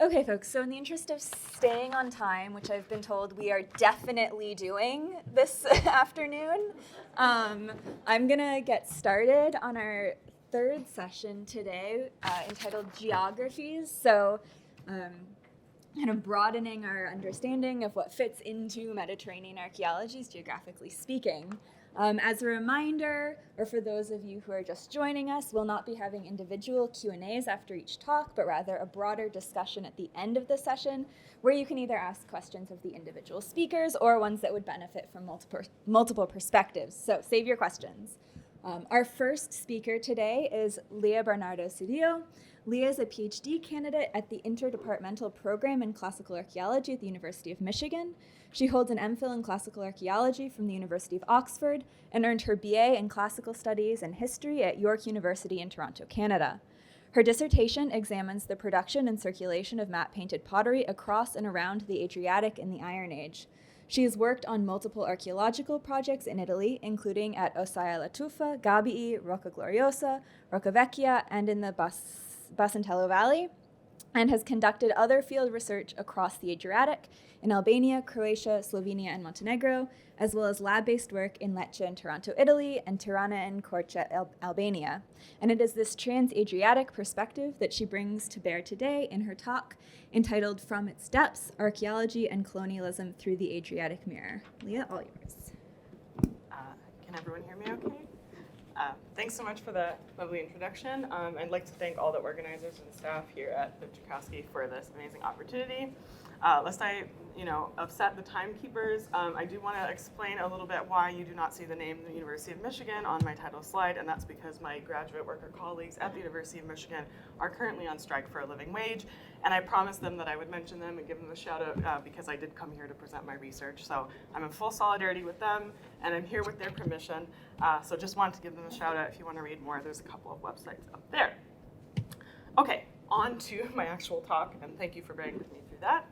Okay, folks, so in the interest of staying on time, which I've been told we are definitely doing this afternoon, I'm going to get started on our third session today entitled Geographies. So kind of broadening our understanding of what fits into Mediterranean archaeologies, geographically speaking. As a reminder, or for those of you who are just joining us, we'll not be having individual Q&As after each talk, but rather a broader discussion at the end of the session, where you can either ask questions of the individual speakers or ones that would benefit from multiple perspectives. So save your questions. Our first speaker today is Leah Bernardo-Ciddio. Leah is a PhD candidate at the Interdepartmental Program in Classical Archaeology at the University of Michigan. She holds an MPhil in Classical Archaeology from the University of Oxford and earned her BA in Classical Studies and History at York University in Toronto, Canada. Her dissertation examines the production and circulation of matte-painted pottery across and around the Adriatic in the Iron Age. She has worked on multiple archaeological projects in Italy, including at Ossaia la Tuffa, Gabii, Rocca Gloriosa, Roccavecchia, and in the Basantello Valley, and has conducted other field research across the Adriatic in Albania, Croatia, Slovenia, and Montenegro, as well as lab-based work in Lecce and Taranto, Italy, and Tirana and Korça, Albania. And it is this trans-Adriatic perspective that she brings to bear today in her talk entitled From Its Depths, Archaeology and Colonialism Through the Adriatic Mirror. Leah, all yours. Can everyone hear me okay? Thanks so much for that lovely introduction. I'd like to thank all the organizers and staff here at the Joukowsky for this amazing opportunity. Lest I, upset the timekeepers, I do want to explain a little bit why you do not see the name of the University of Michigan on my title slide, and that's because my graduate worker colleagues at the University of Michigan are currently on strike for a living wage, and I promised them that I would mention them and give them a shout out because I did come here to present my research. So I'm in full solidarity with them, and I'm here with their permission. So just wanted to give them a shout out. If you want to read more, there's a couple of websites up there. Okay, on to my actual talk, and thank you for bearing with me through that.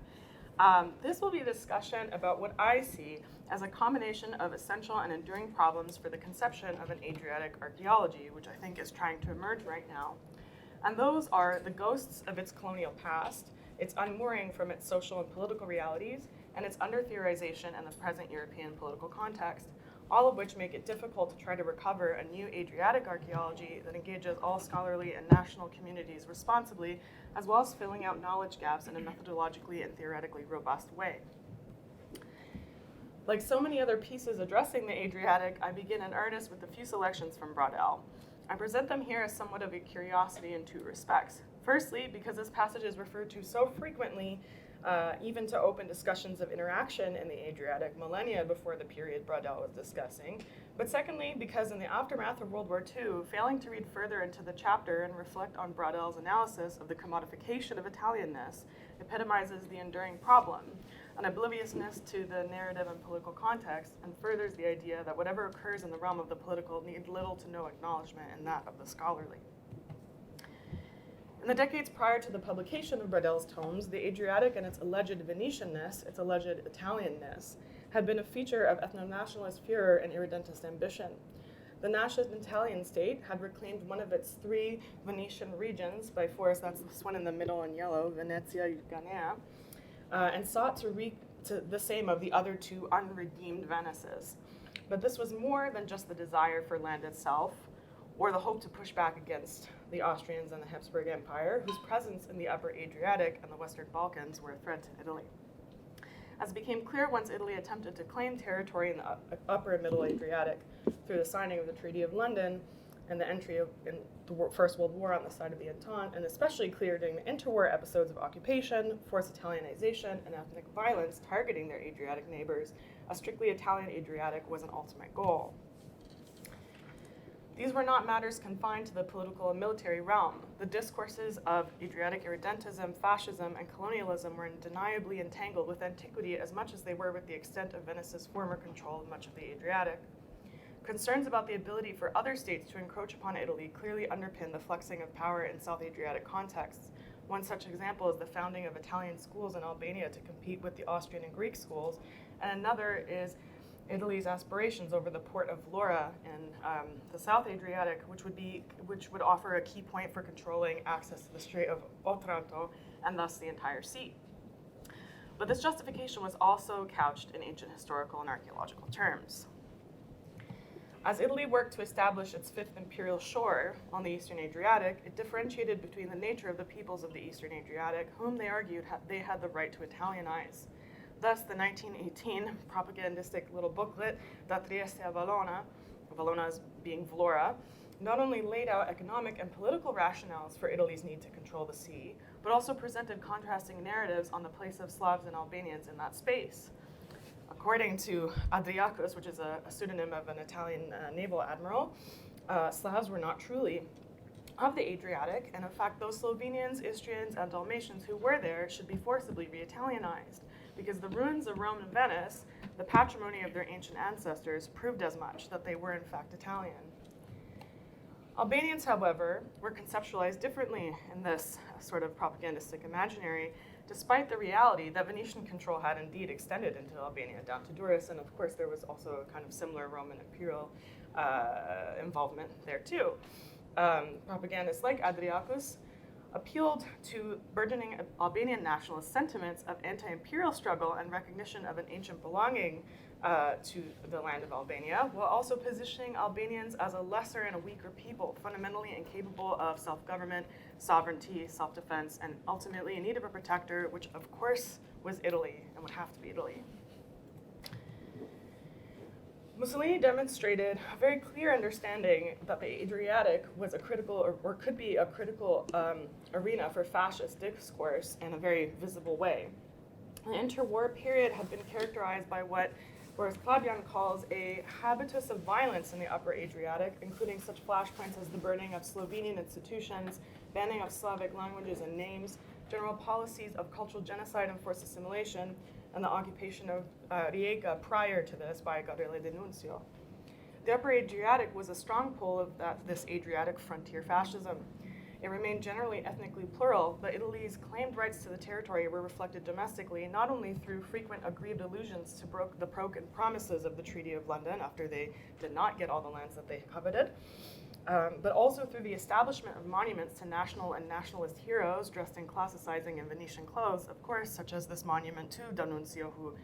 This will be a discussion about what I see as a combination of essential and enduring problems for the conception of an Adriatic archaeology, which I think is trying to emerge right now. And those are the ghosts of its colonial past, its unmooring from its social and political realities, and its under-theorization in the present European political context, all of which make it difficult to try to recover a new Adriatic archaeology that engages all scholarly and national communities responsibly, as well as filling out knowledge gaps in a methodologically and theoretically robust way. Like so many other pieces addressing the Adriatic, I begin in earnest with a few selections from Braudel. I present them here as somewhat of a curiosity in two respects. Firstly, because this passage is referred to so frequently, even to open discussions of interaction in the Adriatic millennia before the period Braudel was discussing. But secondly, because in the aftermath of World War II, failing to read further into the chapter and reflect on Braudel's analysis of the commodification of Italianness epitomizes the enduring problem, an obliviousness to the narrative and political context, and furthers the idea that whatever occurs in the realm of the political needs little to no acknowledgement in that of the scholarly. In the decades prior to the publication of Braudel's tomes, the Adriatic and its alleged Venetianness, its alleged Italianness, had been a feature of ethno-nationalist furor and irredentist ambition. The nationalist Italian state had reclaimed one of its three Venetian regions by force, that's this one in the middle in yellow, Venezia Juganea, and sought to wreak the same of the other two unredeemed Venices. But this was more than just the desire for land itself, or the hope to push back against the Austrians and the Habsburg Empire, whose presence in the Upper Adriatic and the Western Balkans were a threat to Italy. As became clear once Italy attempted to claim territory in the Upper and Middle Adriatic through the signing of the Treaty of London and the entry in the First World War on the side of the Entente, and especially clear during the interwar episodes of occupation, forced Italianization, and ethnic violence targeting their Adriatic neighbors, a strictly Italian Adriatic was an ultimate goal. These were not matters confined to the political and military realm. The discourses of Adriatic irredentism, fascism, and colonialism were undeniably entangled with antiquity as much as they were with the extent of Venice's former control of much of the Adriatic. Concerns about the ability for other states to encroach upon Italy clearly underpin the flexing of power in South Adriatic contexts. One such example is the founding of Italian schools in Albania to compete with the Austrian and Greek schools, and another is Italy's aspirations over the port of Lara in the South Adriatic, which would offer a key point for controlling access to the Strait of Otranto and thus the entire sea. But this justification was also couched in ancient historical and archaeological terms. As Italy worked to establish its fifth imperial shore on the Eastern Adriatic, it differentiated between the nature of the peoples of the Eastern Adriatic, whom they argued they had the right to Italianize. Thus, the 1918 propagandistic little booklet, Da Trieste a Valona, Valona as being Vlora, not only laid out economic and political rationales for Italy's need to control the sea, but also presented contrasting narratives on the place of Slavs and Albanians in that space. According to Adriatic, which is a pseudonym of an Italian naval admiral, Slavs were not truly of the Adriatic, and in fact, those Slovenians, Istrians, and Dalmatians who were there should be forcibly re-Italianized, because the ruins of Rome and Venice, the patrimony of their ancient ancestors, proved as much, that they were in fact Italian. Albanians, however, were conceptualized differently in this sort of propagandistic imaginary, despite the reality that Venetian control had indeed extended into Albania down to Durrës, and of course there was also a kind of similar Roman imperial involvement there too. Propagandists like Adriacus appealed to burgeoning Albanian nationalist sentiments of anti-imperial struggle and recognition of an ancient belonging to the land of Albania, while also positioning Albanians as a lesser and a weaker people, fundamentally incapable of self-government, sovereignty, self-defense, and ultimately in need of a protector, which of course was Italy and would have to be Italy. Mussolini demonstrated a very clear understanding that the Adriatic was a critical, or could be a critical arena for fascist discourse in a very visible way. The interwar period had been characterized by what Fabian calls a habitus of violence in the Upper Adriatic, including such flashpoints as the burning of Slovenian institutions, banning of Slavic languages and names, general policies of cultural genocide and forced assimilation, and the occupation of Rijeka prior to this by Gabriele D'Annunzio. The Upper Adriatic was a strong pull of this Adriatic frontier fascism. It remained generally ethnically plural, but Italy's claimed rights to the territory were reflected domestically, not only through frequent aggrieved allusions to the broken promises of the Treaty of London after they did not get all the lands that they coveted, but also through the establishment of monuments to national and nationalist heroes dressed in classicizing and Venetian clothes, of course, such as this monument to D'Annunzio, who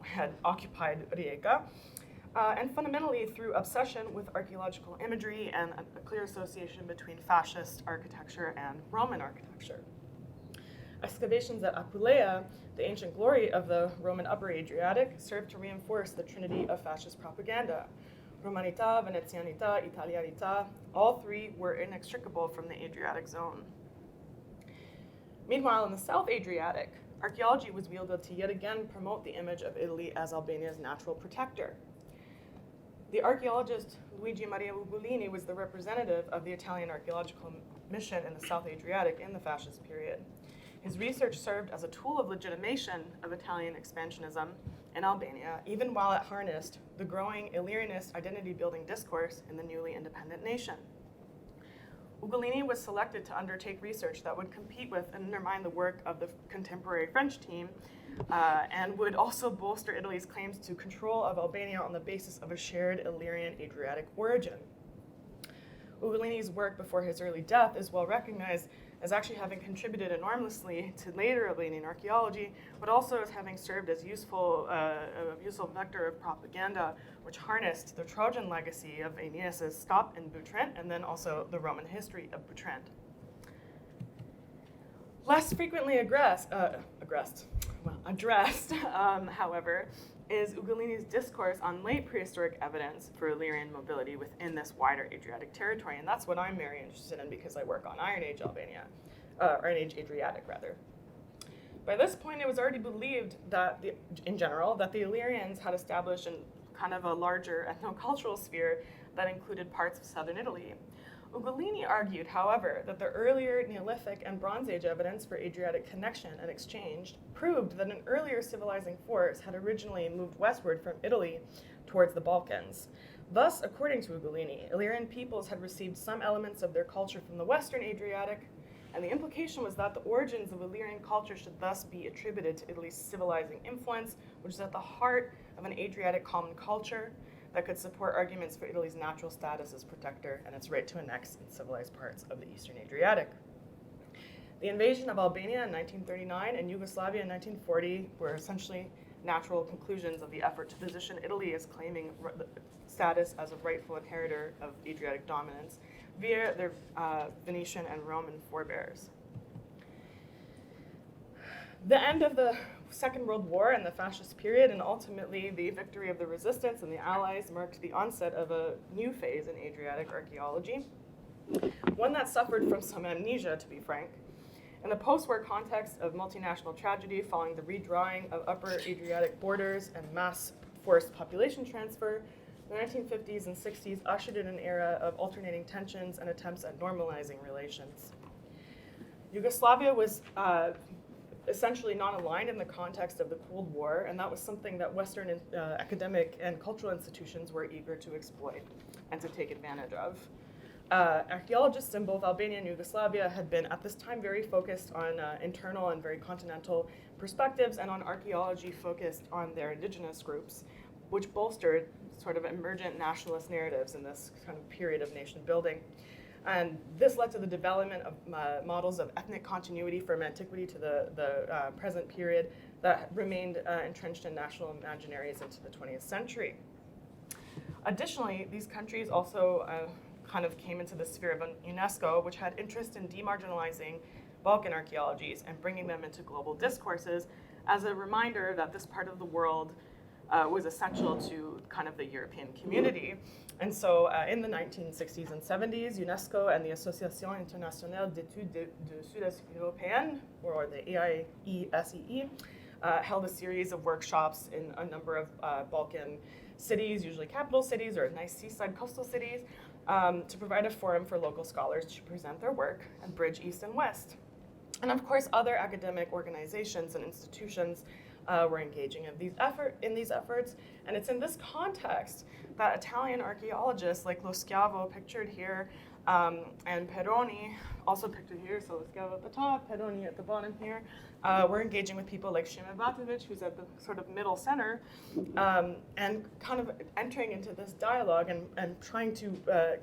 had occupied Rijeka, and fundamentally through obsession with archaeological imagery and a clear association between fascist architecture and Roman architecture. Excavations at Apuleia, the ancient glory of the Roman Upper Adriatic, served to reinforce the trinity of fascist propaganda. Romanità, Venezianità, Italianità, all three were inextricable from the Adriatic zone. Meanwhile, in the South Adriatic, archaeology was wielded to yet again promote the image of Italy as Albania's natural protector. The archaeologist Luigi Maria Ugolini was the representative of the Italian archaeological mission in the South Adriatic in the fascist period. His research served as a tool of legitimation of Italian expansionism in Albania, even while it harnessed the growing Illyrianist identity-building discourse in the newly independent nation. Ugolini was selected to undertake research that would compete with and undermine the work of the contemporary French team, and would also bolster Italy's claims to control of Albania on the basis of a shared Illyrian-Adriatic origin. Ugolini's work before his early death is well recognized as actually having contributed enormously to later Albanian archaeology, but also as having served as a useful vector of propaganda, which harnessed the Trojan legacy of Aeneas's stop in Butrint, and then also the Roman history of Butrint. Less frequently addressed, however, is Ugolini's discourse on late prehistoric evidence for Illyrian mobility within this wider Adriatic territory, and that's what I'm very interested in because I work on Iron Age Albania, Iron Age Adriatic rather. By this point, it was already believed that, in general, that the Illyrians had established kind of a larger ethnocultural sphere that included parts of southern Italy. Ugolini argued, however, that the earlier Neolithic and Bronze Age evidence for Adriatic connection and exchange proved that an earlier civilizing force had originally moved westward from Italy towards the Balkans. Thus, according to Ugolini, Illyrian peoples had received some elements of their culture from the Western Adriatic, and the implication was that the origins of Illyrian culture should thus be attributed to Italy's civilizing influence, which is at the heart of an Adriatic common culture that could support arguments for Italy's natural status as protector and its right to annex civilized parts of the Eastern Adriatic. The invasion of Albania in 1939 and Yugoslavia in 1940 were essentially natural conclusions of the effort to position Italy as claiming status as a rightful inheritor of Adriatic dominance via their Venetian and Roman forebears. The end of the Second World War and the fascist period, and ultimately the victory of the resistance and the Allies, marked the onset of a new phase in Adriatic archaeology, one that suffered from some amnesia, to be frank. In the post-war context of multinational tragedy following the redrawing of upper Adriatic borders and mass forced population transfer, the 1950s and 60s ushered in an era of alternating tensions and attempts at normalizing relations. Yugoslavia was essentially not aligned in the context of the Cold War, and that was something that Western academic and cultural institutions were eager to exploit and to take advantage of. Archaeologists in both Albania and Yugoslavia had been at this time very focused on internal and very continental perspectives and on archaeology focused on their indigenous groups, which bolstered sort of emergent nationalist narratives in this kind of period of nation building. And this led to the development of models of ethnic continuity from antiquity to the present period that remained entrenched in national imaginaries into the 20th century. Additionally, these countries also kind of came into the sphere of UNESCO, which had interest in demarginalizing Balkan archaeologies and bringing them into global discourses as a reminder that this part of the world was essential to kind of the European community. And so in the 1960s and 70s, UNESCO and the Association Internationale d'Études du Sud-Est Européen, or the AIESEE, held a series of workshops in a number of Balkan cities, usually capital cities or nice seaside coastal cities, to provide a forum for local scholars to present their work and bridge East and West. And of course, other academic organizations and institutions were engaging in these efforts. And it's in this context that Italian archaeologists like Lo Schiavo, pictured here, and Peroni, also pictured here, so Lo Schiavo at the top, Peroni at the bottom here, we're engaging with people like Šime Batović, who's at the sort of middle center, and kind of entering into this dialogue and trying to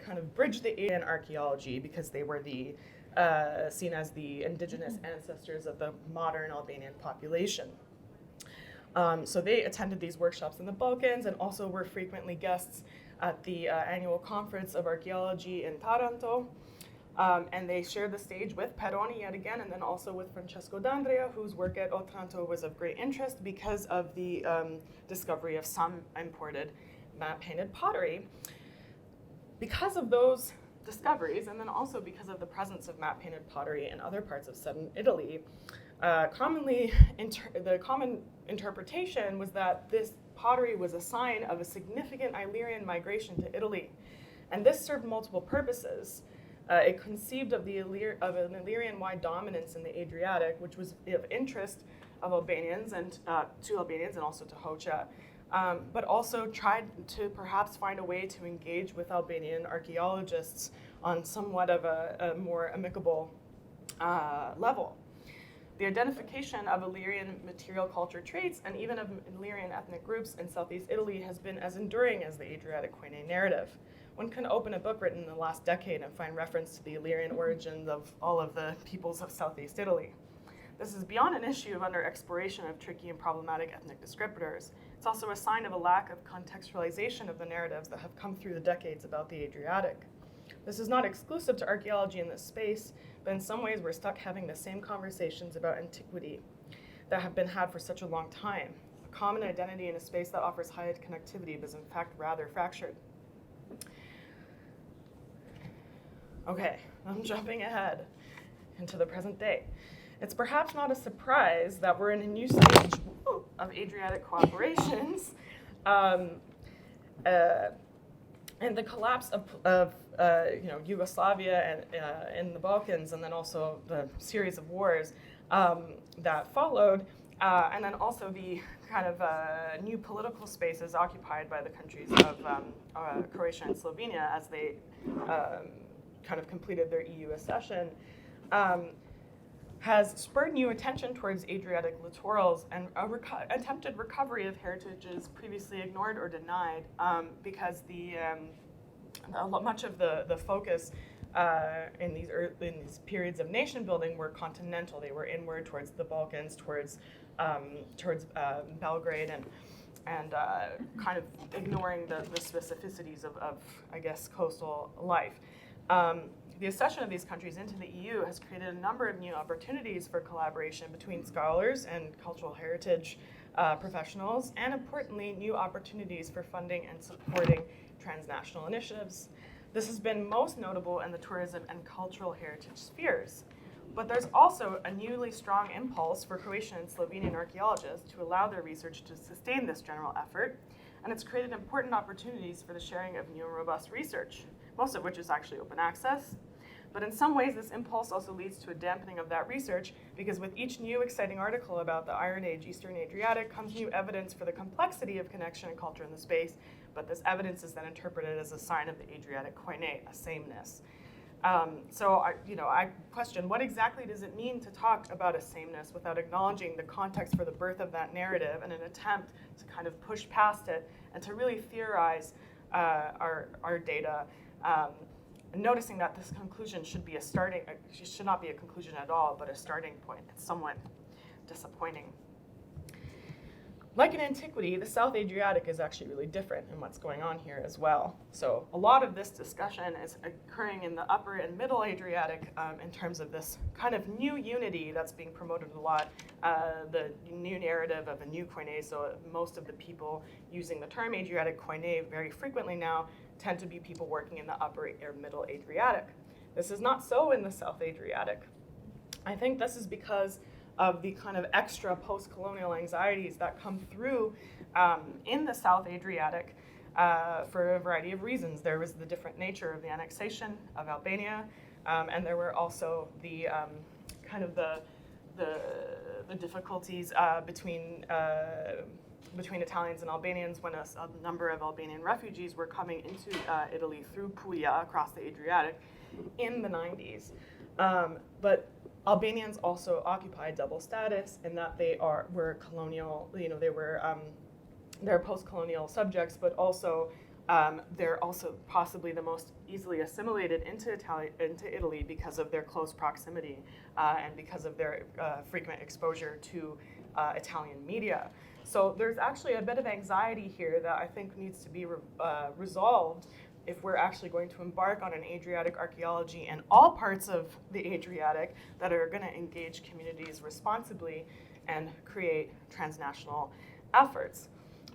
kind of bridge the Adrian archaeology, because they were the seen as the indigenous ancestors of the modern Albanian population. So they attended these workshops in the Balkans and also were frequently guests at the annual conference of archaeology in Taranto. And they shared the stage with Peroni yet again, and then also with Francesco D'Andrea, whose work at Otranto was of great interest because of the discovery of some imported matte-painted pottery. Because of those discoveries, and then also because of the presence of matte-painted pottery in other parts of southern Italy, the common interpretation was that this pottery was a sign of a significant Illyrian migration to Italy. And this served multiple purposes. It conceived of an Illyrian-wide dominance in the Adriatic, which was of interest of Albanians and to Albanians and also to Hoxha, but also tried to perhaps find a way to engage with Albanian archaeologists on somewhat of a more amicable level. The identification of Illyrian material culture traits and even of Illyrian ethnic groups in Southeast Italy has been as enduring as the Adriatic Koine narrative. One can open a book written in the last decade and find reference to the Illyrian origins of all of the peoples of Southeast Italy. This is beyond an issue of under-exploration of tricky and problematic ethnic descriptors. It's also a sign of a lack of contextualization of the narratives that have come through the decades about the Adriatic. This is not exclusive to archaeology in this space, but in some ways we're stuck having the same conversations about antiquity that have been had for such a long time. A common identity in a space that offers high connectivity, but is in fact rather fractured. Okay, I'm jumping ahead into the present day. It's perhaps not a surprise that we're in a new stage of Adriatic cooperations, and the collapse of Yugoslavia and in the Balkans, and then also the series of wars that followed, and then also the kind of new political spaces occupied by the countries of Croatia and Slovenia as they kind of completed their EU accession, has spurred new attention towards Adriatic littorals and attempted recovery of heritages previously ignored or denied, because much of the focus in these periods of nation building were continental. They were inward towards the Balkans, towards Belgrade, and kind of ignoring the specificities of, I guess, coastal life. The accession of these countries into the EU has created a number of new opportunities for collaboration between scholars and cultural heritage professionals, and importantly, new opportunities for funding and supporting transnational initiatives. This has been most notable in the tourism and cultural heritage spheres. But there's also a newly strong impulse for Croatian and Slovenian archaeologists to allow their research to sustain this general effort, and it's created important opportunities for the sharing of new and robust research, most of which is actually open access. But in some ways, this impulse also leads to a dampening of that research, because with each new exciting article about the Iron Age Eastern Adriatic comes new evidence for the complexity of connection and culture in the space, but this evidence is then interpreted as a sign of the Adriatic koine, a sameness. So I question, what exactly does it mean to talk about a sameness without acknowledging the context for the birth of that narrative, and an attempt to kind of push past it and to really theorize our data, noticing that this conclusion should not be a conclusion at all, but a starting point. It's somewhat disappointing. Like in Antiquity, the South Adriatic is actually really different in what's going on here as well. So a lot of this discussion is occurring in the Upper and Middle Adriatic in terms of this kind of new unity that's being promoted a lot, the new narrative of a new koine. So most of the people using the term Adriatic koine very frequently now tend to be people working in the Upper or Middle Adriatic. This is not so in the South Adriatic. I think this is because of the kind of extra post-colonial anxieties that come through in the South Adriatic for a variety of reasons. There was the different nature of the annexation of Albania, and there were also the kind of the difficulties between Italians and Albanians when a number of Albanian refugees were coming into Italy through Puglia across the Adriatic in the 90s. But Albanians also occupy double status in that they were colonial, they're post-colonial subjects, but also they're also possibly the most easily assimilated into Italy because of their close proximity and because of their frequent exposure to Italian media. So there's actually a bit of anxiety here that I think needs to be resolved if we're actually going to embark on an Adriatic archaeology in all parts of the Adriatic that are going to engage communities responsibly and create transnational efforts.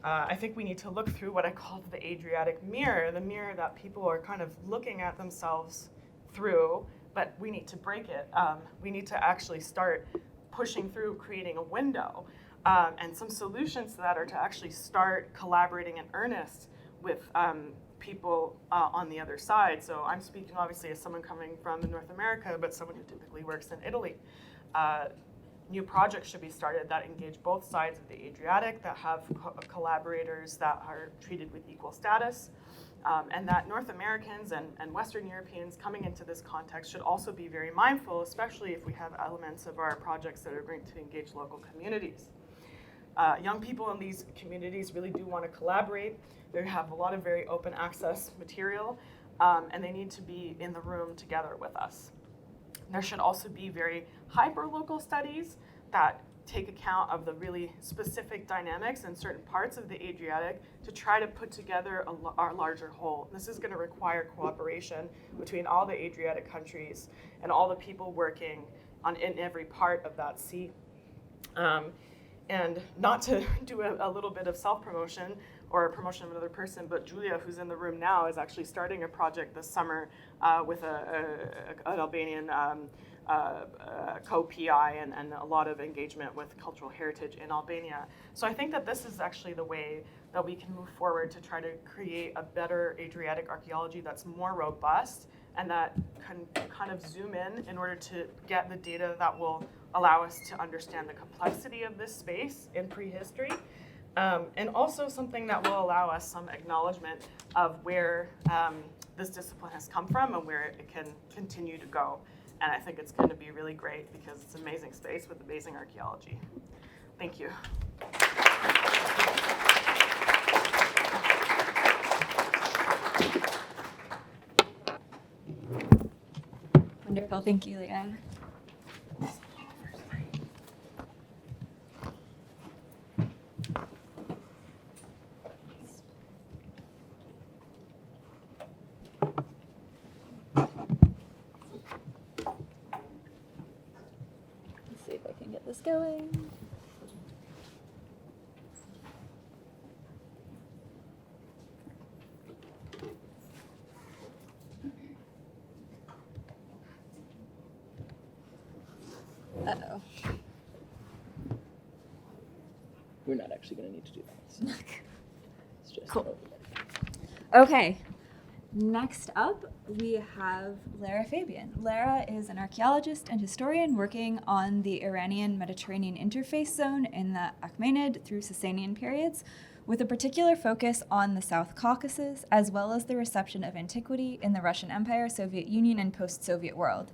I think we need to look through what I called the Adriatic mirror, the mirror that people are kind of looking at themselves through, but we need to break it. We need to actually start pushing through, creating a window. And some solutions to that are to actually start collaborating in earnest with people on the other side. So I'm speaking obviously as someone coming from North America, but someone who typically works in Italy. New projects should be started that engage both sides of the Adriatic, that have collaborators that are treated with equal status, and that North Americans and Western Europeans coming into this context should also be very mindful, especially if we have elements of our projects that are going to engage local communities. Young people in these communities really do want to collaborate. They have a lot of very open access material, and they need to be in the room together with us. There should also be very hyper-local studies that take account of the really specific dynamics in certain parts of the Adriatic to try to put together our larger whole. This is going to require cooperation between all the Adriatic countries and all the people working in every part of that sea. And not to do a little bit of self-promotion or a promotion of another person, but Julia, who's in the room now, is actually starting a project this summer with an Albanian co-PI and a lot of engagement with cultural heritage in Albania. So I think that this is actually the way that we can move forward to try to create a better Adriatic archaeology that's more robust and that can kind of zoom in order to get the data that will allow us to understand the complexity of this space in prehistory, and also something that will allow us some acknowledgement of where this discipline has come from and where it can continue to go. And I think it's going to be really great because it's an amazing space with amazing archaeology. Thank you. Wonderful. Thank you, Leah. Let's see if I can get this going. Uh-oh. We're not actually going to need to do that. So it's just Cool. an overlay. Okay, next up we have Lara Fabian. Lara is an archaeologist and historian working on the Iranian-Mediterranean interface zone in the Achaemenid through Sasanian periods, with a particular focus on the South Caucasus, as well as the reception of antiquity in the Russian Empire, Soviet Union, and post-Soviet world.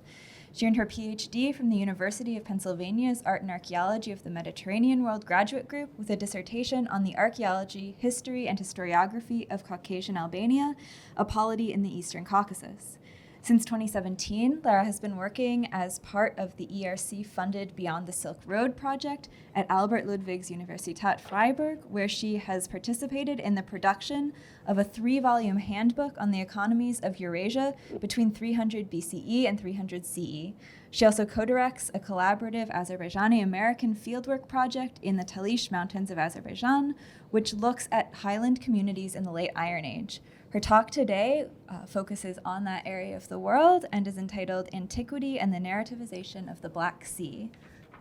She earned her PhD from the University of Pennsylvania's Art and Archaeology of the Mediterranean World Graduate Group with a dissertation on the archaeology, history, and historiography of Caucasian Albania, a polity in the Eastern Caucasus. Since 2017, Lara has been working as part of the ERC-funded Beyond the Silk Road project at Albert Ludwigs Universität Freiburg, where she has participated in the production of a 3-volume handbook on the economies of Eurasia between 300 BCE and 300 CE. She also co-directs a collaborative Azerbaijani-American fieldwork project in the Talish Mountains of Azerbaijan, which looks at highland communities in the late Iron Age. Her talk today focuses on that area of the world and is entitled Antiquity and the Narrativization of the Black Sea.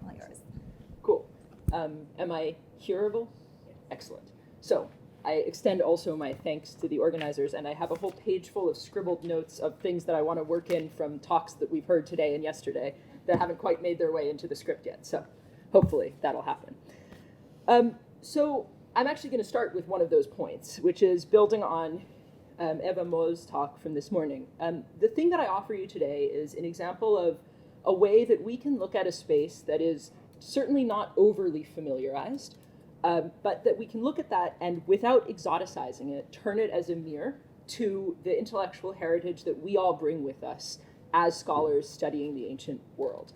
All yours. Cool. Am I hearable? Excellent. So I extend also my thanks to the organizers, and I have a whole page full of scribbled notes of things that I want to work in from talks that we've heard today and yesterday that haven't quite made their way into the script yet. So hopefully that'll happen. So I'm actually going to start with one of those points, which is building on Eva Moll's talk from this morning. The thing that I offer you today is an example of a way that we can look at a space that is certainly not overly familiarized, but that we can look at that and without exoticizing it, turn it as a mirror to the intellectual heritage that we all bring with us as scholars studying the ancient world.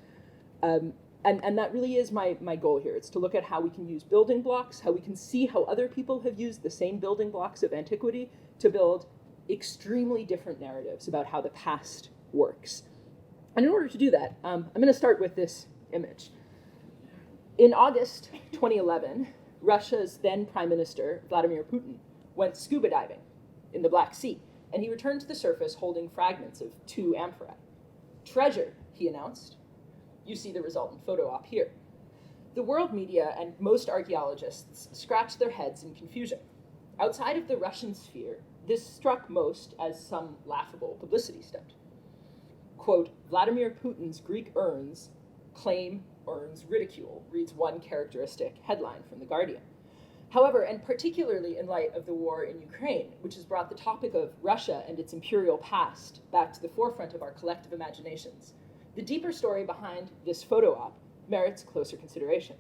And that really is my goal here. It's to look at how we can use building blocks, how we can see how other people have used the same building blocks of antiquity to build extremely different narratives about how the past works. And in order to do that, I'm going to start with this image. In August 2011, Russia's then Prime Minister, Vladimir Putin, went scuba diving in the Black Sea, and he returned to the surface holding fragments of 2 amphorae. Treasure, he announced. You see the resultant photo op here. The world media and most archaeologists scratched their heads in confusion. Outside of the Russian sphere, this struck most as some laughable publicity stunt. Quote, Vladimir Putin's Greek urns claim earns ridicule, reads one characteristic headline from The Guardian. However, and particularly in light of the war in Ukraine, which has brought the topic of Russia and its imperial past back to the forefront of our collective imaginations, the deeper story behind this photo op merits closer consideration.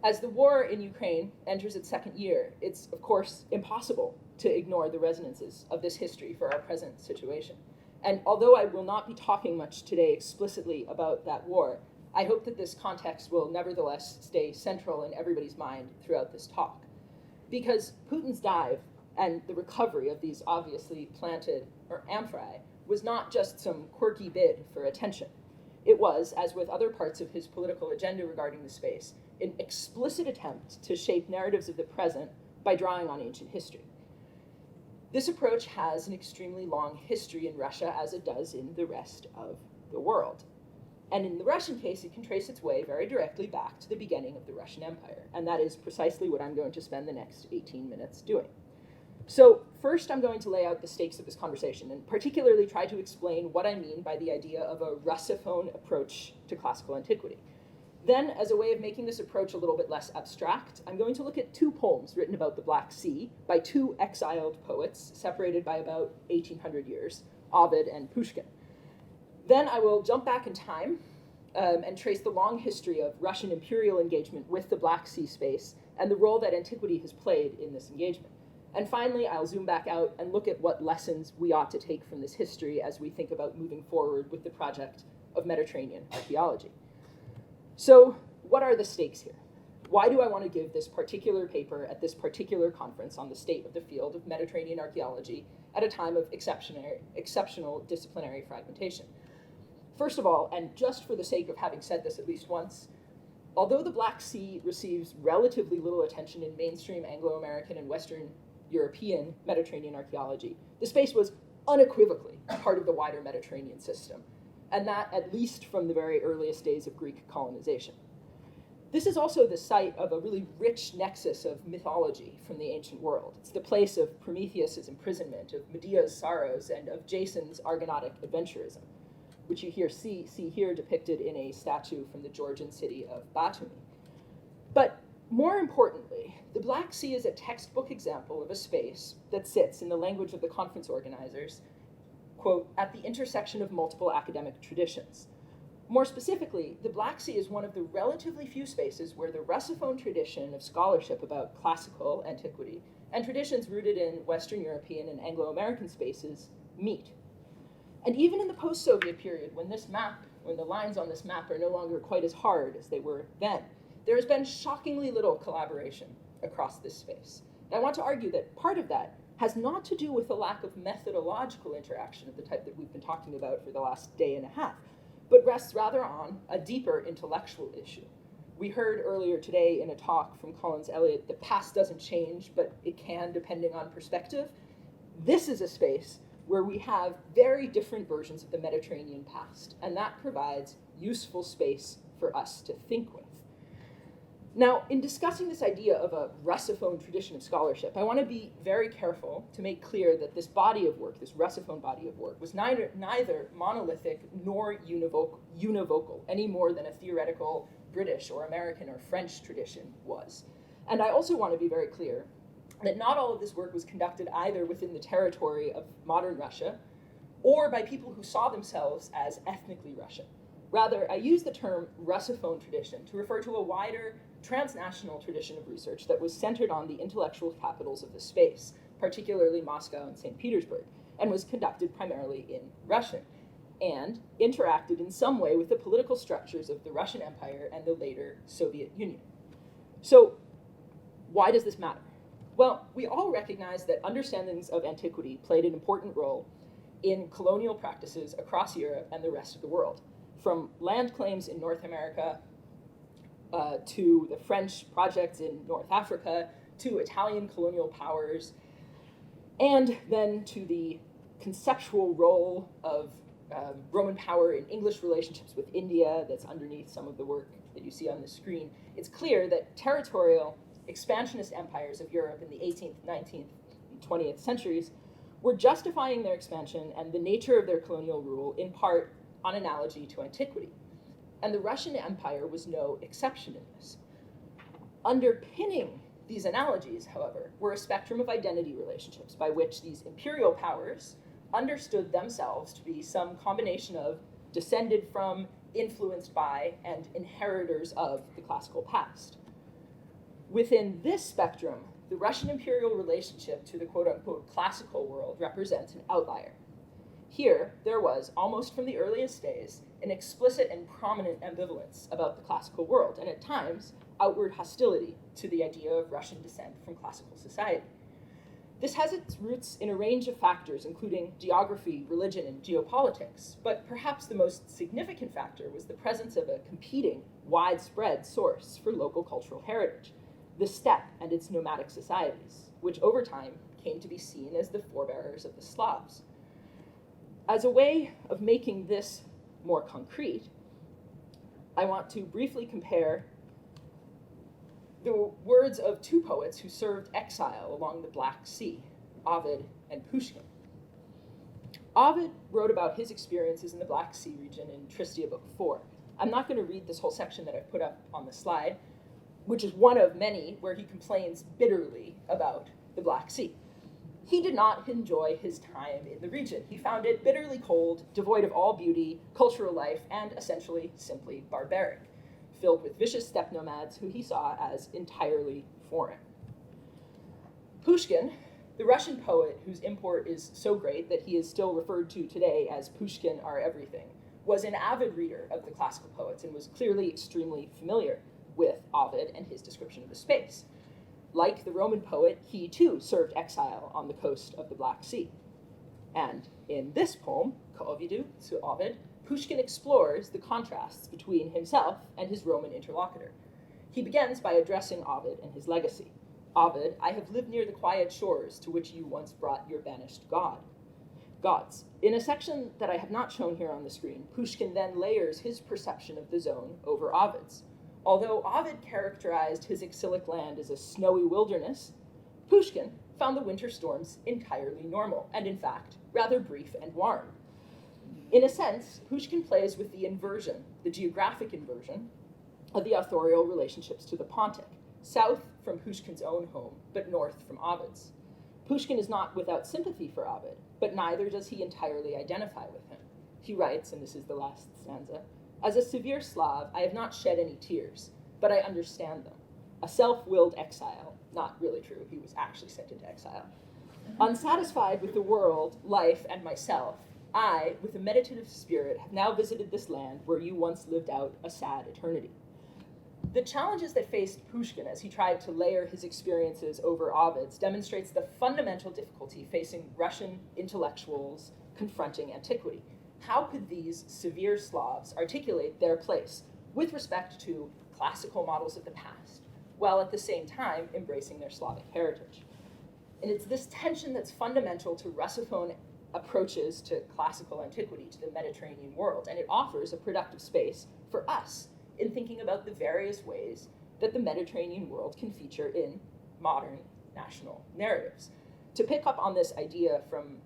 As the war in Ukraine enters its second year, it's, of course, impossible to ignore the resonances of this history for our present situation. And although I will not be talking much today explicitly about that war, I hope that this context will nevertheless stay central in everybody's mind throughout this talk. Because Putin's dive and the recovery of these obviously planted amphorae was not just some quirky bid for attention. It was, as with other parts of his political agenda regarding the space, an explicit attempt to shape narratives of the present by drawing on ancient history. This approach has an extremely long history in Russia, as it does in the rest of the world. And in the Russian case, it can trace its way very directly back to the beginning of the Russian Empire. And that is precisely what I'm going to spend the next 18 minutes doing. So first, I'm going to lay out the stakes of this conversation and particularly try to explain what I mean by the idea of a Russophone approach to classical antiquity. Then, as a way of making this approach a little bit less abstract, I'm going to look at 2 poems written about the Black Sea by 2 exiled poets separated by about 1,800 years, Ovid and Pushkin. Then I will jump back in time and trace the long history of Russian imperial engagement with the Black Sea space and the role that antiquity has played in this engagement. And finally, I'll zoom back out and look at what lessons we ought to take from this history as we think about moving forward with the project of Mediterranean archaeology. So, what are the stakes here? Why do I want to give this particular paper at this particular conference on the state of the field of Mediterranean archaeology at a time of exceptional disciplinary fragmentation? First of all, and just for the sake of having said this at least once, although the Black Sea receives relatively little attention in mainstream Anglo-American and Western European Mediterranean archaeology, the space was unequivocally part of the wider Mediterranean system, and that at least from the very earliest days of Greek colonization. This is also the site of a really rich nexus of mythology from the ancient world. It's the place of Prometheus's imprisonment, of Medea's sorrows, and of Jason's Argonautic adventurism, which you see here depicted in a statue from the Georgian city of Batumi. But more importantly, the Black Sea is a textbook example of a space that sits, in the language of the conference organizers, quote, at the intersection of multiple academic traditions. More specifically, the Black Sea is one of the relatively few spaces where the Russophone tradition of scholarship about classical antiquity and traditions rooted in Western European and Anglo-American spaces meet. And even in the post-Soviet period, when the lines on this map are no longer quite as hard as they were then, there has been shockingly little collaboration across this space. And I want to argue that part of that has not to do with the lack of methodological interaction of the type that we've been talking about for the last day and a half, but rests rather on a deeper intellectual issue. We heard earlier today in a talk from Collins Elliott, the past doesn't change, but it can depending on perspective. This is a space where we have very different versions of the Mediterranean past, and that provides useful space for us to think with. Now, in discussing this idea of a Russophone tradition of scholarship, I want to be very careful to make clear that this body of work, this Russophone body of work, was neither monolithic nor univocal, any more than a theoretical British or American or French tradition was. And I also want to be very clear that not all of this work was conducted either within the territory of modern Russia or by people who saw themselves as ethnically Russian. Rather, I use the term Russophone tradition to refer to a wider transnational tradition of research that was centered on the intellectual capitals of the space, particularly Moscow and St. Petersburg, and was conducted primarily in Russian, and interacted in some way with the political structures of the Russian Empire and the later Soviet Union. So, why does this matter? Well, we all recognize that understandings of antiquity played an important role in colonial practices across Europe and the rest of the world, from land claims in North America to the French projects in North Africa, to Italian colonial powers, and then to the conceptual role of Roman power in English relationships with India that's underneath some of the work that you see on the screen. It's clear that territorial expansionist empires of Europe in the 18th, 19th, and 20th centuries were justifying their expansion and the nature of their colonial rule in part on analogy to antiquity. And the Russian Empire was no exception in this. Underpinning these analogies, however, were a spectrum of identity relationships by which these imperial powers understood themselves to be some combination of descended from, influenced by, and inheritors of the classical past. Within this spectrum, the Russian imperial relationship to the quote-unquote classical world represents an outlier. Here, there was, almost from the earliest days, an explicit and prominent ambivalence about the classical world, and at times, outward hostility to the idea of Russian descent from classical society. This has its roots in a range of factors, including geography, religion, and geopolitics, but perhaps the most significant factor was the presence of a competing, widespread source for local cultural heritage, the steppe and its nomadic societies, which over time came to be seen as the forebearers of the Slavs. As a way of making this more concrete, I want to briefly compare the words of two poets who served exile along the Black Sea, Ovid and Pushkin. Ovid wrote about his experiences in the Black Sea region in Tristia Book 4. I'm not going to read this whole section that I've put up on the slide, which is one of many where he complains bitterly about the Black Sea. He did not enjoy his time in the region. He found it bitterly cold, devoid of all beauty, cultural life, and essentially simply barbaric, filled with vicious steppe nomads who he saw as entirely foreign. Pushkin The Russian poet, whose import is so great that he is still referred to today as Pushkin our everything, was an avid reader of the classical poets and was clearly extremely familiar with Ovid and his description of the space. Like the Roman poet, he too served exile on the coast of the Black Sea. And in this poem, K Ovidu to Ovid, Pushkin explores the contrasts between himself and his Roman interlocutor. He begins by addressing Ovid and his legacy. Ovid, I have lived near the quiet shores to which you once brought your banished gods. In a section that I have not shown here on the screen, Pushkin then layers his perception of the zone over Ovid's. Although Ovid characterized his exilic land as a snowy wilderness, Pushkin found the winter storms entirely normal, and in fact, rather brief and warm. In a sense, Pushkin plays with the inversion, the geographic inversion, of the authorial relationships to the Pontic, south from Pushkin's own home, but north from Ovid's. Pushkin is not without sympathy for Ovid, but neither does he entirely identify with him. He writes, and this is the last stanza, as a severe Slav, I have not shed any tears, but I understand them. A self-willed exile, not really true, he was actually sent into exile. Unsatisfied with the world, life, and myself, I, with a meditative spirit, have now visited this land where you once lived out a sad eternity. The challenges that faced Pushkin as he tried to layer his experiences over Ovid's demonstrates the fundamental difficulty facing Russian intellectuals confronting antiquity. How could these severe Slavs articulate their place with respect to classical models of the past, while at the same time embracing their Slavic heritage? And it's this tension that's fundamental to Russophone approaches to classical antiquity, to the Mediterranean world, and it offers a productive space for us in thinking about the various ways that the Mediterranean world can feature in modern national narratives. To pick up on this idea from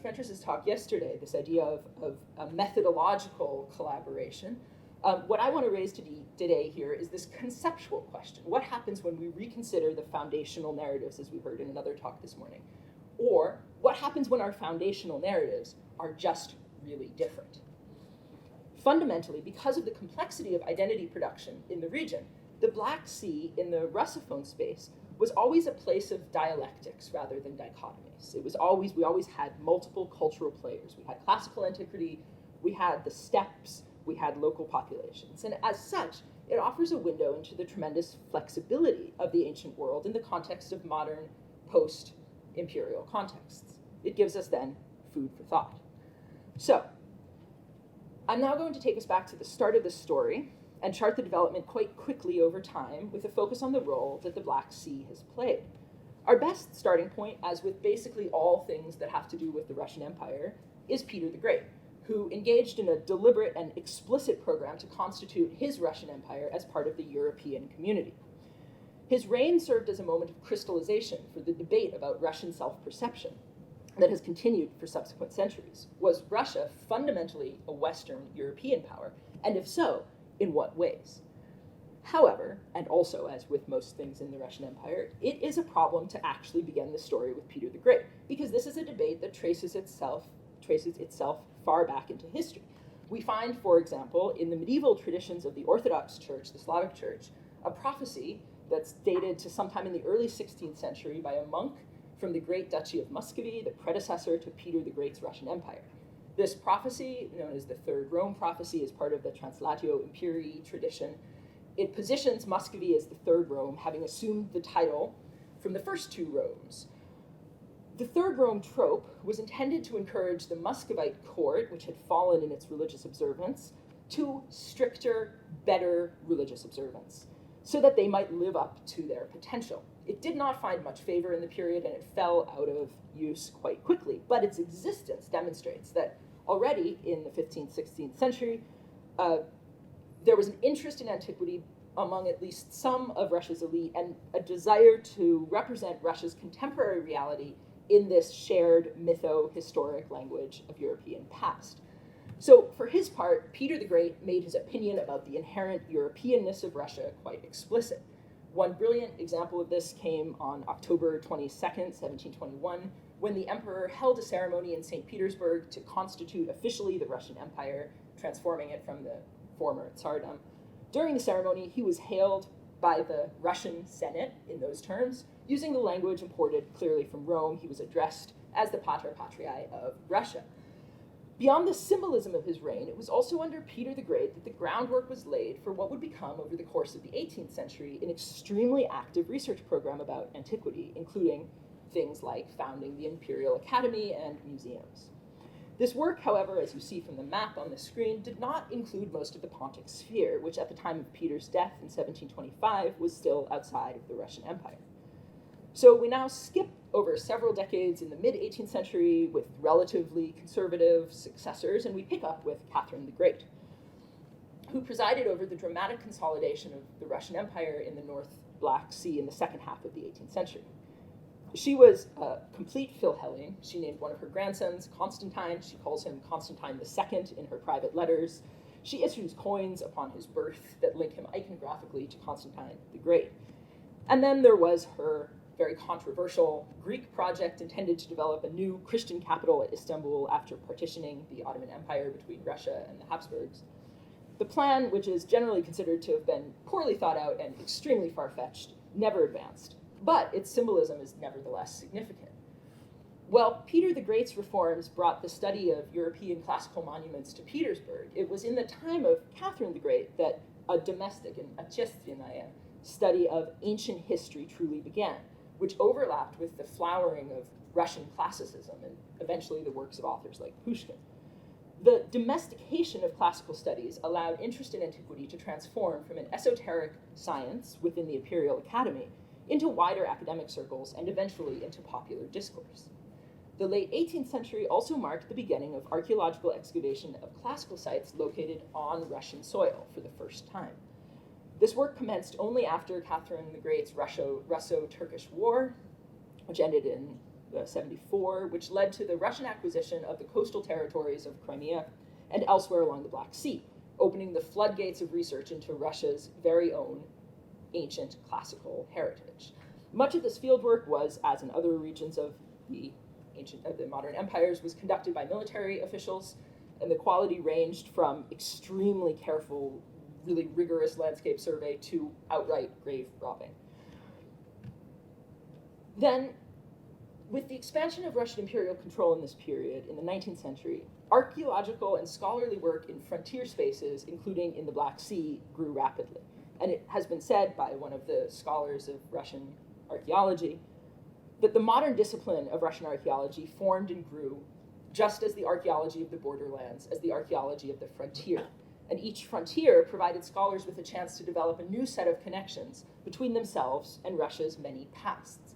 French's talk yesterday, this idea of a methodological collaboration, what I want to raise today here is this conceptual question. What happens when we reconsider the foundational narratives, as we heard in another talk this morning? Or what happens when our foundational narratives are just really different? Fundamentally, because of the complexity of identity production in the region, the Black Sea in the Russophone space was always a place of dialectics rather than dichotomies. We always had multiple cultural players. We had classical antiquity, we had the steppes, we had local populations. And as such, it offers a window into the tremendous flexibility of the ancient world in the context of modern post-imperial contexts. It gives us then food for thought. So, I'm now going to take us back to the start of the story and chart the development quite quickly over time with a focus on the role that the Black Sea has played. Our best starting point, as with basically all things that have to do with the Russian Empire, is Peter the Great, who engaged in a deliberate and explicit program to constitute his Russian Empire as part of the European community. His reign served as a moment of crystallization for the debate about Russian self-perception that has continued for subsequent centuries. Was Russia fundamentally a Western European power? And if so, in what ways? However, and also as with most things in the Russian Empire, it is a problem to actually begin the story with Peter the Great, because this is a debate that traces itself far back into history. We find, for example, in the medieval traditions of the Orthodox Church, the Slavic Church, a prophecy that's dated to sometime in the early 16th century by a monk from the Great Duchy of Muscovy, the predecessor to Peter the Great's Russian Empire. This prophecy, known as the Third Rome prophecy, is part of the Translatio Imperii tradition. It positions Muscovy as the Third Rome, having assumed the title from the first two Romes. The Third Rome trope was intended to encourage the Muscovite court, which had fallen in its religious observance, to stricter, better religious observance, so that they might live up to their potential. It did not find much favor in the period, and it fell out of use quite quickly, but its existence demonstrates that already in the 15th, 16th century, there was an interest in antiquity among at least some of Russia's elite and a desire to represent Russia's contemporary reality in this shared mytho-historic language of European past. So for his part, Peter the Great made his opinion about the inherent Europeanness of Russia quite explicit. One brilliant example of this came on October 22nd, 1721, when the emperor held a ceremony in St. Petersburg to constitute officially the Russian Empire, transforming it from the former Tsardom. During the ceremony, he was hailed by the Russian Senate, in those terms, Using the language imported clearly from Rome, he was addressed as the Pater Patriae of Russia. Beyond the symbolism of his reign, it was also under Peter the Great that the groundwork was laid for what would become, over the course of the 18th century, an extremely active research program about antiquity, including things like founding the Imperial Academy and museums. This work, however, as you see from the map on the screen, did not include most of the Pontic sphere, which at the time of Peter's death in 1725 was still outside of the Russian Empire. So we now skip over several decades in the mid-18th century with relatively conservative successors, and we pick up with Catherine the Great, who presided over the dramatic consolidation of the Russian Empire in the North Black Sea in the second half of the 18th century. She was a complete Philhellene. She named one of her grandsons Constantine. She calls him Constantine II in her private letters. She issues coins upon his birth that link him iconographically to Constantine the Great. And then there was her very controversial Greek project intended to develop a new Christian capital at Istanbul after partitioning the Ottoman Empire between Russia and the Habsburgs. The plan, which is generally considered to have been poorly thought out and extremely far-fetched, never advanced, but its symbolism is nevertheless significant. Well, Peter the Great's reforms brought the study of European classical monuments to Petersburg. It was in the time of Catherine the Great that a domestic, an отечественная, study of ancient history truly began, which overlapped with the flowering of Russian classicism and eventually the works of authors like Pushkin. The domestication of classical studies allowed interest in antiquity to transform from an esoteric science within the Imperial Academy into wider academic circles and eventually into popular discourse. The late 18th century also marked the beginning of archaeological excavation of classical sites located on Russian soil for the first time. This work commenced only after Catherine the Great's Russo-Turkish War, which ended in 74, which led to the Russian acquisition of the coastal territories of Crimea and elsewhere along the Black Sea, opening the floodgates of research into Russia's very own ancient classical heritage. Much of this fieldwork was, as in other regions of the modern empires, was conducted by military officials, and the quality ranged from extremely careful, really rigorous landscape survey to outright grave robbing. Then, with the expansion of Russian imperial control in this period, in the 19th century, archaeological and scholarly work in frontier spaces, including in the Black Sea, grew rapidly. And it has been said by one of the scholars of Russian archaeology that the modern discipline of Russian archaeology formed and grew just as the archaeology of the borderlands, as the archaeology of the frontier. And each frontier provided scholars with a chance to develop a new set of connections between themselves and Russia's many pasts.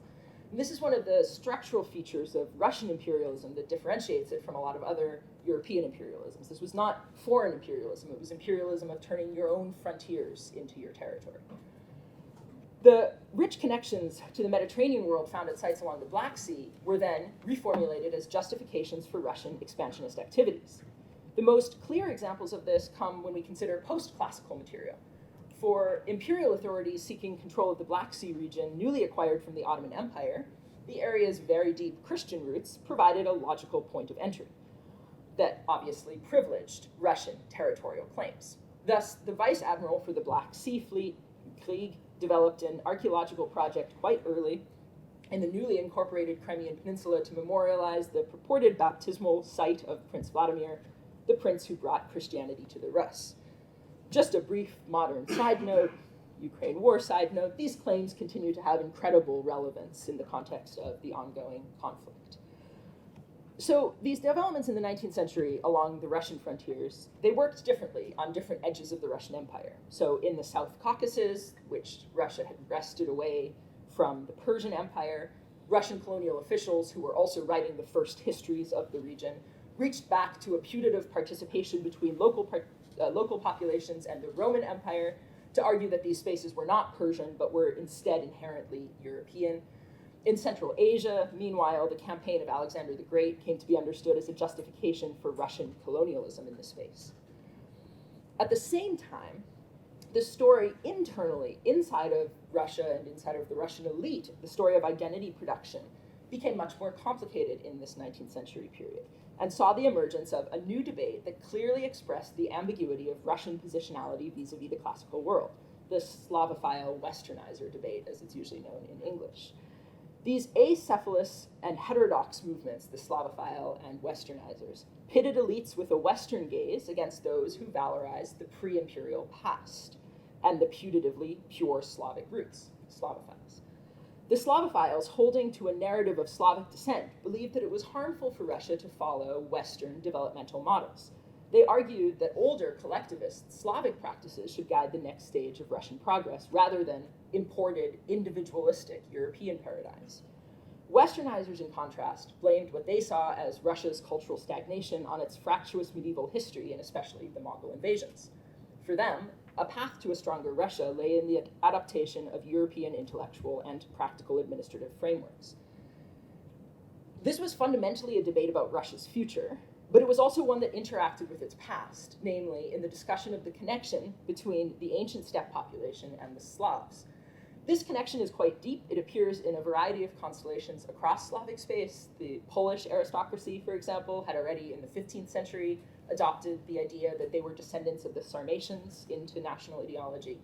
And this is one of the structural features of Russian imperialism that differentiates it from a lot of other European imperialisms. This was not foreign imperialism, it was imperialism of turning your own frontiers into your territory. The rich connections to the Mediterranean world found at sites along the Black Sea were then reformulated as justifications for Russian expansionist activities. The most clear examples of this come when we consider post-classical material. For imperial authorities seeking control of the Black Sea region newly acquired from the Ottoman Empire, the area's very deep Christian roots provided a logical point of entry that obviously privileged Russian territorial claims. Thus, the vice admiral for the Black Sea Fleet, Krieg, developed an archaeological project quite early in the newly incorporated Crimean Peninsula to memorialize the purported baptismal site of Prince Vladimir, the prince who brought Christianity to the Rus. Just a brief modern side note, Ukraine war side note, these claims continue to have incredible relevance in the context of the ongoing conflict. So these developments in the 19th century along the Russian frontiers, they worked differently on different edges of the Russian Empire. So in the South Caucasus, which Russia had wrested away from the Persian Empire, Russian colonial officials who were also writing the first histories of the region reached back to a putative participation between local populations and the Roman Empire to argue that these spaces were not Persian, but were instead inherently European. In Central Asia, meanwhile, the campaign of Alexander the Great came to be understood as a justification for Russian colonialism in this space. At the same time, the story internally, inside of Russia and inside of the Russian elite, the story of identity production, became much more complicated in this 19th century period, and saw the emergence of a new debate that clearly expressed the ambiguity of Russian positionality vis-a-vis the classical world, the Slavophile westernizer debate, as it's usually known in English. These acephalous and heterodox movements, the Slavophile and Westernizers, pitted elites with a Western gaze against those who valorized the pre-imperial past and the putatively pure Slavic roots, Slavophiles. The Slavophiles, holding to a narrative of Slavic descent, believed that it was harmful for Russia to follow Western developmental models. They argued that older collectivist Slavic practices should guide the next stage of Russian progress rather than imported individualistic European paradigms. Westernizers, in contrast, blamed what they saw as Russia's cultural stagnation on its fractious medieval history and especially the Mongol invasions. For them, a path to a stronger Russia lay in the adaptation of European intellectual and practical administrative frameworks. This was fundamentally a debate about Russia's future, but it was also one that interacted with its past, namely in the discussion of the connection between the ancient steppe population and the Slavs. This connection is quite deep. It appears in a variety of constellations across Slavic space. The Polish aristocracy, for example, had already in the 15th century adopted the idea that they were descendants of the Sarmatians into national ideology.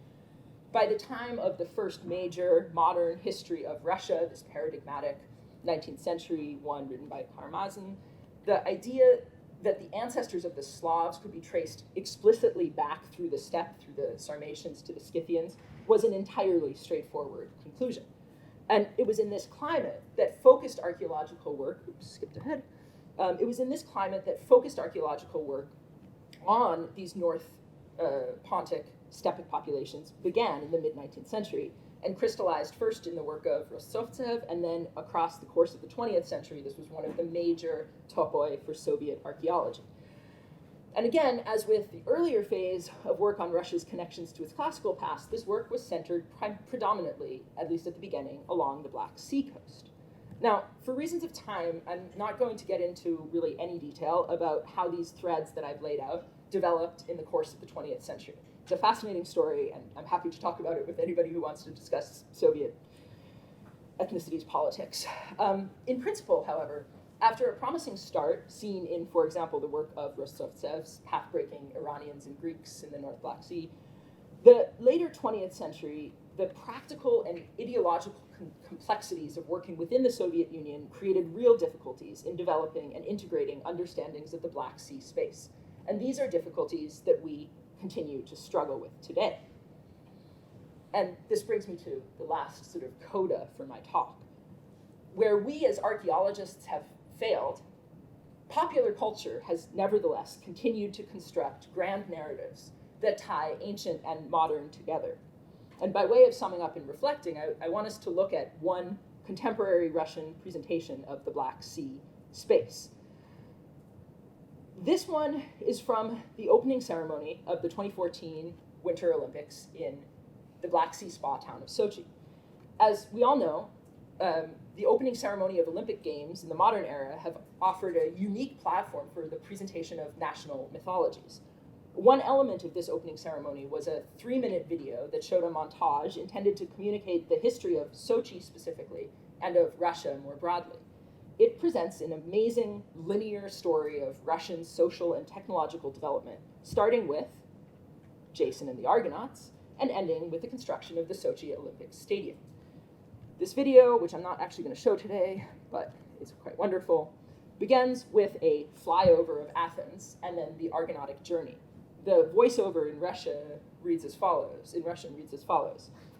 By the time of the first major modern history of Russia, this paradigmatic 19th century one written by Karamazin, the idea that the ancestors of the Slavs could be traced explicitly back through the steppe, through the Sarmatians to the Scythians, was an entirely straightforward conclusion. And it was in this climate that focused archaeological work, it was in this climate that focused archaeological work on these North Pontic steppe populations began in the mid-19th century and crystallized first in the work of Rostovtsev, and then across the course of the 20th century, this was one of the major topoi for Soviet archaeology. And again, as with the earlier phase of work on Russia's connections to its classical past, this work was centered predominantly, at least at the beginning, along the Black Sea coast. Now, for reasons of time, I'm not going to get into really any detail about how these threads that I've laid out developed in the course of the 20th century. It's a fascinating story, and I'm happy to talk about it with anybody who wants to discuss Soviet ethnicities politics. In principle, however, after a promising start seen in, for example, the work of Rostovtsev's path-breaking Iranians and Greeks in the North Black Sea, the later 20th century, the practical and ideological complexities of working within the Soviet Union created real difficulties in developing and integrating understandings of the Black Sea space. And these are difficulties that we continue to struggle with today. And this brings me to the last sort of coda for my talk. Where we as archaeologists have failed, popular culture has nevertheless continued to construct grand narratives that tie ancient and modern together. And by way of summing up and reflecting, I want us to look at one contemporary Russian presentation of the Black Sea space. This one is from the opening ceremony of the 2014 Winter Olympics in the Black Sea spa town of Sochi. As we all know, the opening ceremony of Olympic Games in the modern era have offered a unique platform for the presentation of national mythologies. One element of this opening ceremony was a 3-minute video that showed a montage intended to communicate the history of Sochi specifically and of Russia more broadly. It presents an amazing linear story of Russian social and technological development, starting with Jason and the Argonauts and ending with the construction of the Sochi Olympic Stadium. This video, which I'm not actually going to show today, but it's quite wonderful, begins with a flyover of Athens and then the Argonautic journey. The voiceover in Russian reads as follows.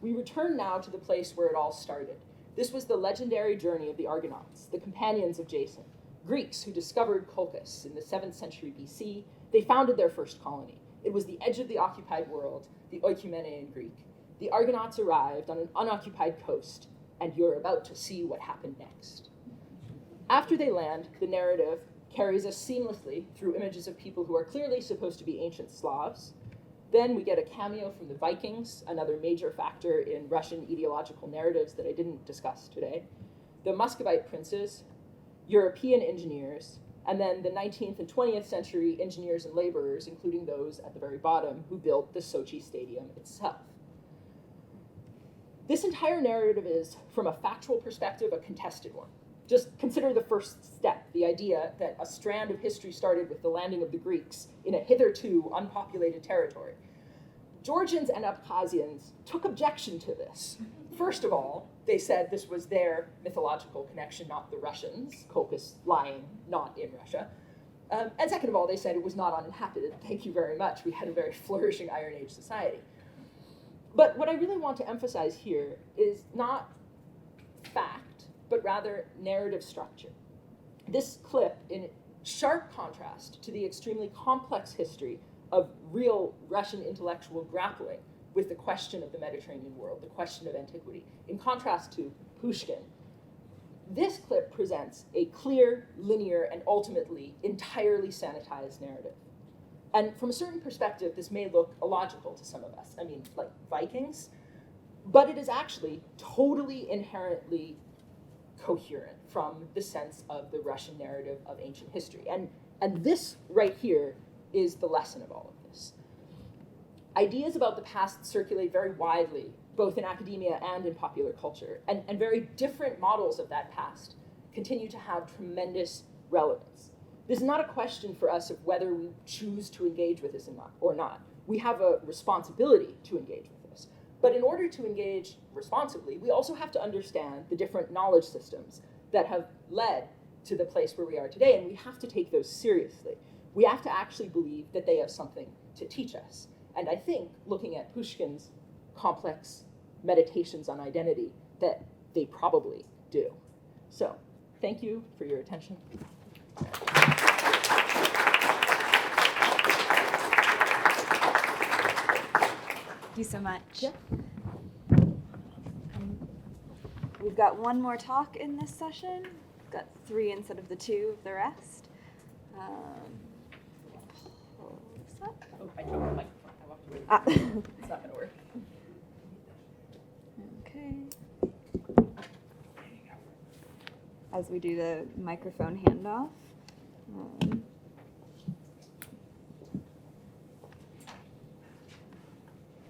We return now to the place where it all started. This was the legendary journey of the Argonauts, the companions of Jason, Greeks who discovered Colchis in the 7th century BC. They founded their first colony. It was the edge of the occupied world, the oikumene in Greek. The Argonauts arrived on an unoccupied coast, and you're about to see what happened next. After they land, the narrative carries us seamlessly through images of people who are clearly supposed to be ancient Slavs. Then we get a cameo from the Vikings, another major factor in Russian ideological narratives that I didn't discuss today, the Muscovite princes, European engineers, and then the 19th and 20th century engineers and laborers, including those at the very bottom who built the Sochi Stadium itself. This entire narrative is, from a factual perspective, a contested one. Just consider the first step, the idea that a strand of history started with the landing of the Greeks in a hitherto unpopulated territory. Georgians and Abkhazians took objection to this. First of all, they said this was their mythological connection, not the Russians, Colchis lying not in Russia. And second of all, they said it was not uninhabited. Thank you very much. We had a very flourishing Iron Age society. But what I really want to emphasize here is not fact, but rather narrative structure. This clip, in sharp contrast to the extremely complex history of real Russian intellectual grappling with the question of the Mediterranean world, the question of antiquity, in contrast to Pushkin, this clip presents a clear, linear, and ultimately entirely sanitized narrative. And from a certain perspective, this may look illogical to some of us. I mean, like Vikings, but it is actually totally inherently coherent from the sense of the Russian narrative of ancient history. And this right here is the lesson of all of this. Ideas about the past circulate very widely, both in academia and in popular culture, and very different models of that past continue to have tremendous relevance. This is not a question for us of whether we choose to engage with this or not. We have a responsibility to engage with this. But in order to engage responsibly, we also have to understand the different knowledge systems that have led to the place where we are today, and we have to take those seriously. We have to actually believe that they have something to teach us. And I think, looking at Pushkin's complex meditations on identity, that they probably do. So, thank you for your attention. Thank you so much. Yeah. We've got one more talk in this session. We've got 3 instead of the 2 of the rest. Pull this up. Oh, I dropped the microphone. I walked away. It's not going to work. Okay. As we do the microphone handoff.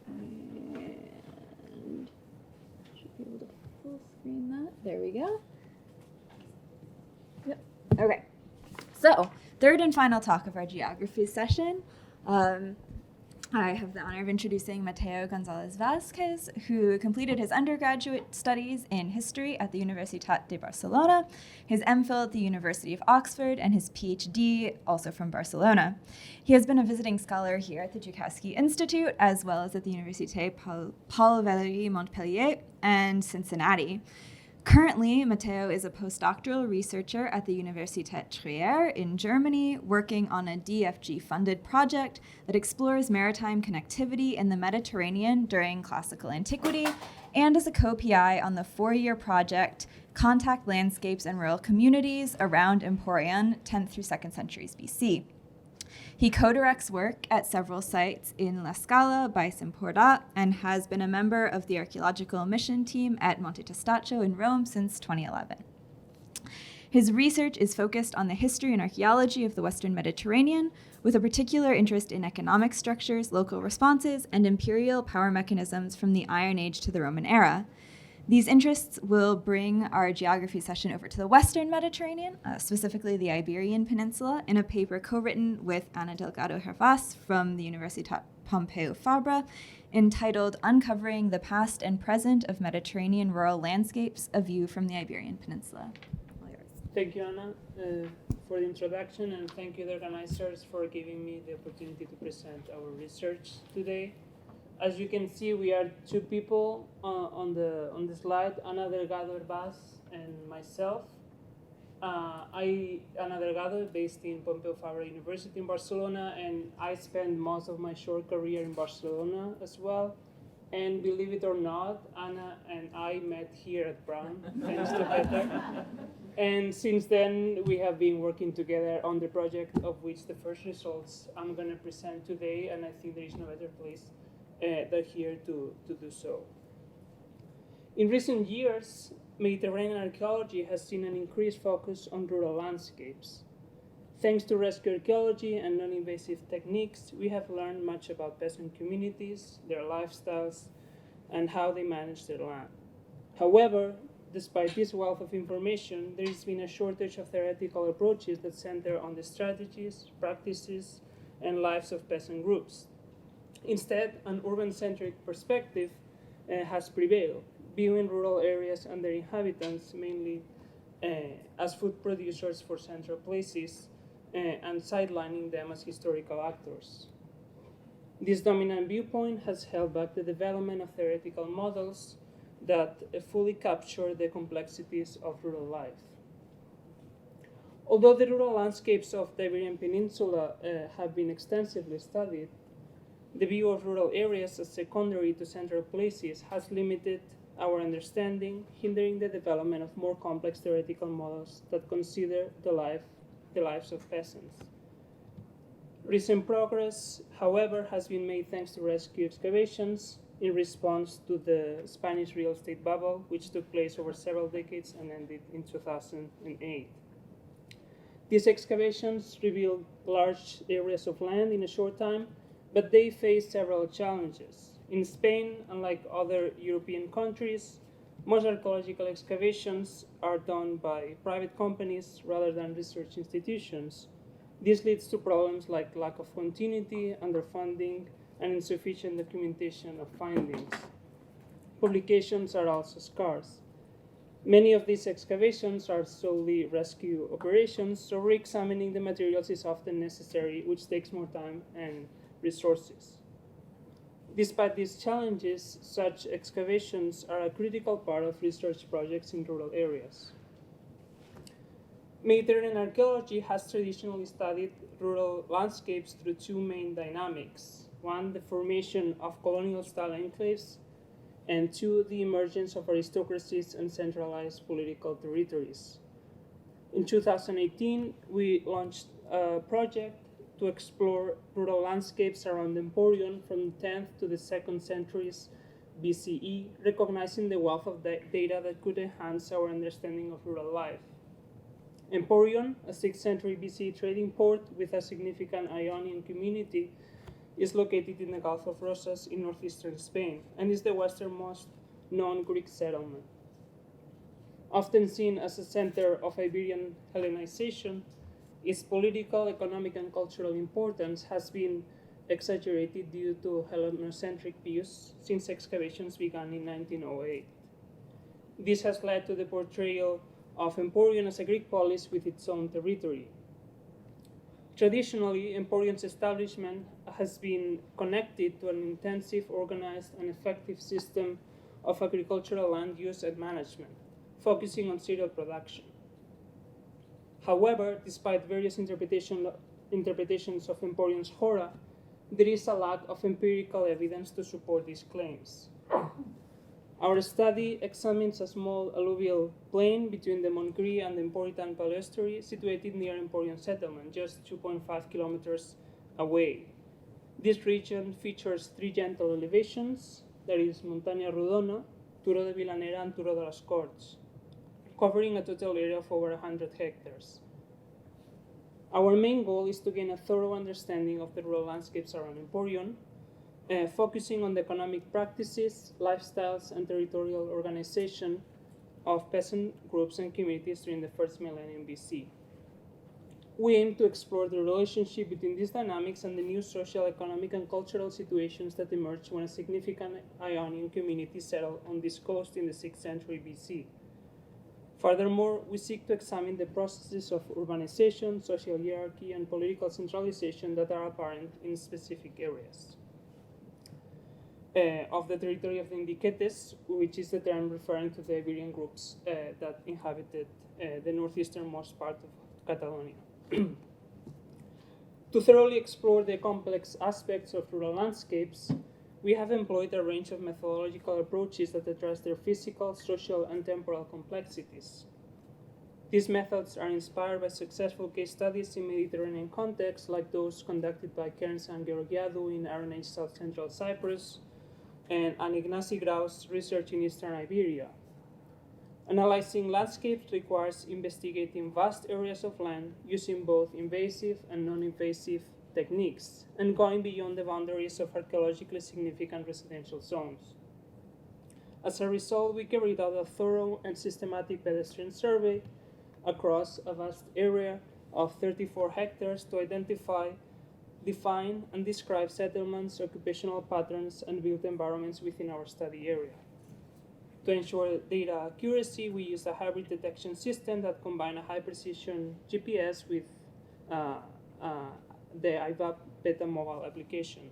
And should be able to full screen that. There we go. Yep. Okay. So, third and final talk of our Geographies session. I have the honor of introducing Mateo González Vázquez, who completed his undergraduate studies in history at the Universitat de Barcelona, his MPhil at the University of Oxford, and his PhD also from Barcelona. He has been a visiting scholar here at the Joukowsky Institute, as well as at the Université Paul Valéry Montpellier and Cincinnati. Currently, Mateo is a postdoctoral researcher at the Universität Trier in Germany, working on a DFG-funded project that explores maritime connectivity in the Mediterranean during classical antiquity, and is a co-PI on the 4-year project Contact Landscapes and Rural Communities around Emporion, 10th through 2nd centuries BC. He co-directs work at several sites in La Scala by Semporta and has been a member of the archaeological mission team at Monte Testaccio in Rome since 2011. His research is focused on the history and archaeology of the Western Mediterranean, with a particular interest in economic structures, local responses, and imperial power mechanisms from the Iron Age to the Roman era. These interests will bring our geography session over to the Western Mediterranean, specifically the Iberian Peninsula, in a paper co-written with Ana Delgado Hervás from the Universitat Pompeu Fabra, entitled Uncovering the Past and Present of Mediterranean Rural Landscapes, A View from the Iberian Peninsula. Thank you, Anna, for the introduction, and thank you, the organizers, for giving me the opportunity to present our research today. As you can see, we are 2 people on the slide, Ana Delgado Hervás and myself. Ana Delgado, based in Pompeu Fabra University in Barcelona, and I spent most of my short career in Barcelona as well. And believe it or not, Ana and I met here at Brown, thanks to Peter. And since then, we have been working together on the project, of which the first results I'm going to present today, and I think there is no better place than here to do so. In recent years, Mediterranean archaeology has seen an increased focus on rural landscapes. Thanks to rescue archaeology and non-invasive techniques, we have learned much about peasant communities, their lifestyles, and how they manage their land. However, despite this wealth of information, there has been a shortage of theoretical approaches that center on the strategies, practices, and lives of peasant groups. Instead, an urban-centric perspective has prevailed, viewing rural areas and their inhabitants mainly as food producers for central places and sidelining them as historical actors. This dominant viewpoint has held back the development of theoretical models that fully capture the complexities of rural life. Although the rural landscapes of the Iberian Peninsula have been extensively studied, the view of rural areas as secondary to central places has limited our understanding, hindering the development of more complex theoretical models that consider the lives of peasants. Recent progress, however, has been made thanks to rescue excavations in response to the Spanish real estate bubble, which took place over several decades and ended in 2008. These excavations revealed large areas of land in a short time, but they faced several challenges. In Spain, unlike other European countries, most archaeological excavations are done by private companies rather than research institutions. This leads to problems like lack of continuity, underfunding, and insufficient documentation of findings. Publications are also scarce. Many of these excavations are solely rescue operations, so re-examining the materials is often necessary, which takes more time and resources. Despite these challenges, such excavations are a critical part of research projects in rural areas. Mediterranean archaeology has traditionally studied rural landscapes through two main dynamics. One, the formation of colonial-style enclaves, and two, the emergence of aristocracies and centralized political territories. In 2018, we launched a project to explore rural landscapes around Emporion from the 10th to the 2nd centuries BCE, recognizing the wealth of data that could enhance our understanding of rural life. Emporion, a 6th century BCE trading port with a significant Ionian community, is located in the Gulf of Rosas in northeastern Spain and is the westernmost known Greek settlement. Often seen as a center of Iberian Hellenization, its political, economic, and cultural importance has been exaggerated due to Hellenocentric views since excavations began in 1908. This has led to the portrayal of Emporion as a Greek polis with its own territory. Traditionally, Emporion's establishment has been connected to an intensive, organized, and effective system of agricultural land use and management, focusing on cereal production. However, despite various interpretations of Emporion's hora, there is a lack of empirical evidence to support these claims. Our study examines a small alluvial plain between the Montgrí and the Emporitan Paleostory situated near Emporion settlement, just 2.5 kilometers away. This region features three gentle elevations, that is Montaña Rodona, Turó de Vilanera, and Turó de las Corts, covering a total area of over 100 hectares. Our main goal is to gain a thorough understanding of the rural landscapes around Emporion, focusing on the economic practices, lifestyles, and territorial organization of peasant groups and communities during the first millennium BC. We aim to explore the relationship between these dynamics and the new social, economic, and cultural situations that emerged when a significant Ionian community settled on this coast in the 6th century BC. Furthermore, we seek to examine the processes of urbanization, social hierarchy, and political centralization that are apparent in specific areas of the territory of the Indiquetes, which is the term referring to the Iberian groups that inhabited the northeasternmost part of Catalonia. To thoroughly explore the complex aspects of rural landscapes, we have employed a range of methodological approaches that address their physical, social, and temporal complexities. These methods are inspired by successful case studies in Mediterranean contexts, like those conducted by Kearns and Georgiadou in Iron Age South Central Cyprus, and Ignacy Grau's research in Eastern Iberia. Analyzing landscapes requires investigating vast areas of land using both invasive and non-invasive techniques, and going beyond the boundaries of archaeologically significant residential zones. As a result, we carried out a thorough and systematic pedestrian survey across a vast area of 34 hectares to identify define and describe settlements, occupational patterns, and built environments within our study area. To ensure data accuracy, we use a hybrid detection system that combines a high-precision GPS with the IVAP Beta mobile application.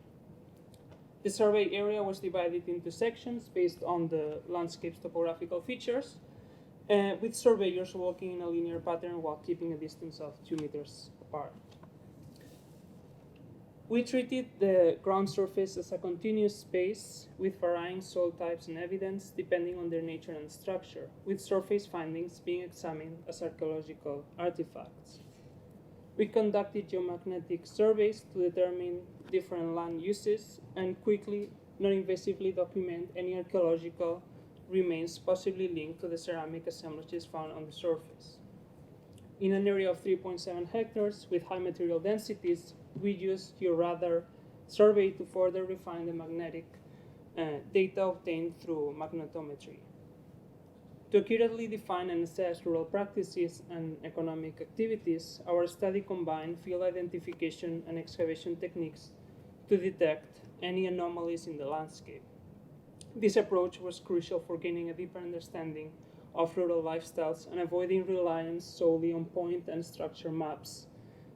The survey area was divided into sections based on the landscape's topographical features, with surveyors walking in a linear pattern while keeping a distance of 2 meters apart. We treated the ground surface as a continuous space with varying soil types and evidence depending on their nature and structure, with surface findings being examined as archaeological artifacts. We conducted geomagnetic surveys to determine different land uses and quickly, non-invasively document any archaeological remains possibly linked to the ceramic assemblages found on the surface. In an area of 3.7 hectares with high material densities, we used GeoRadar survey to further refine the magnetic data obtained through magnetometry. To accurately define and assess rural practices and economic activities, our study combined field identification and excavation techniques to detect any anomalies in the landscape. This approach was crucial for gaining a deeper understanding of rural lifestyles and avoiding reliance solely on point and structure maps,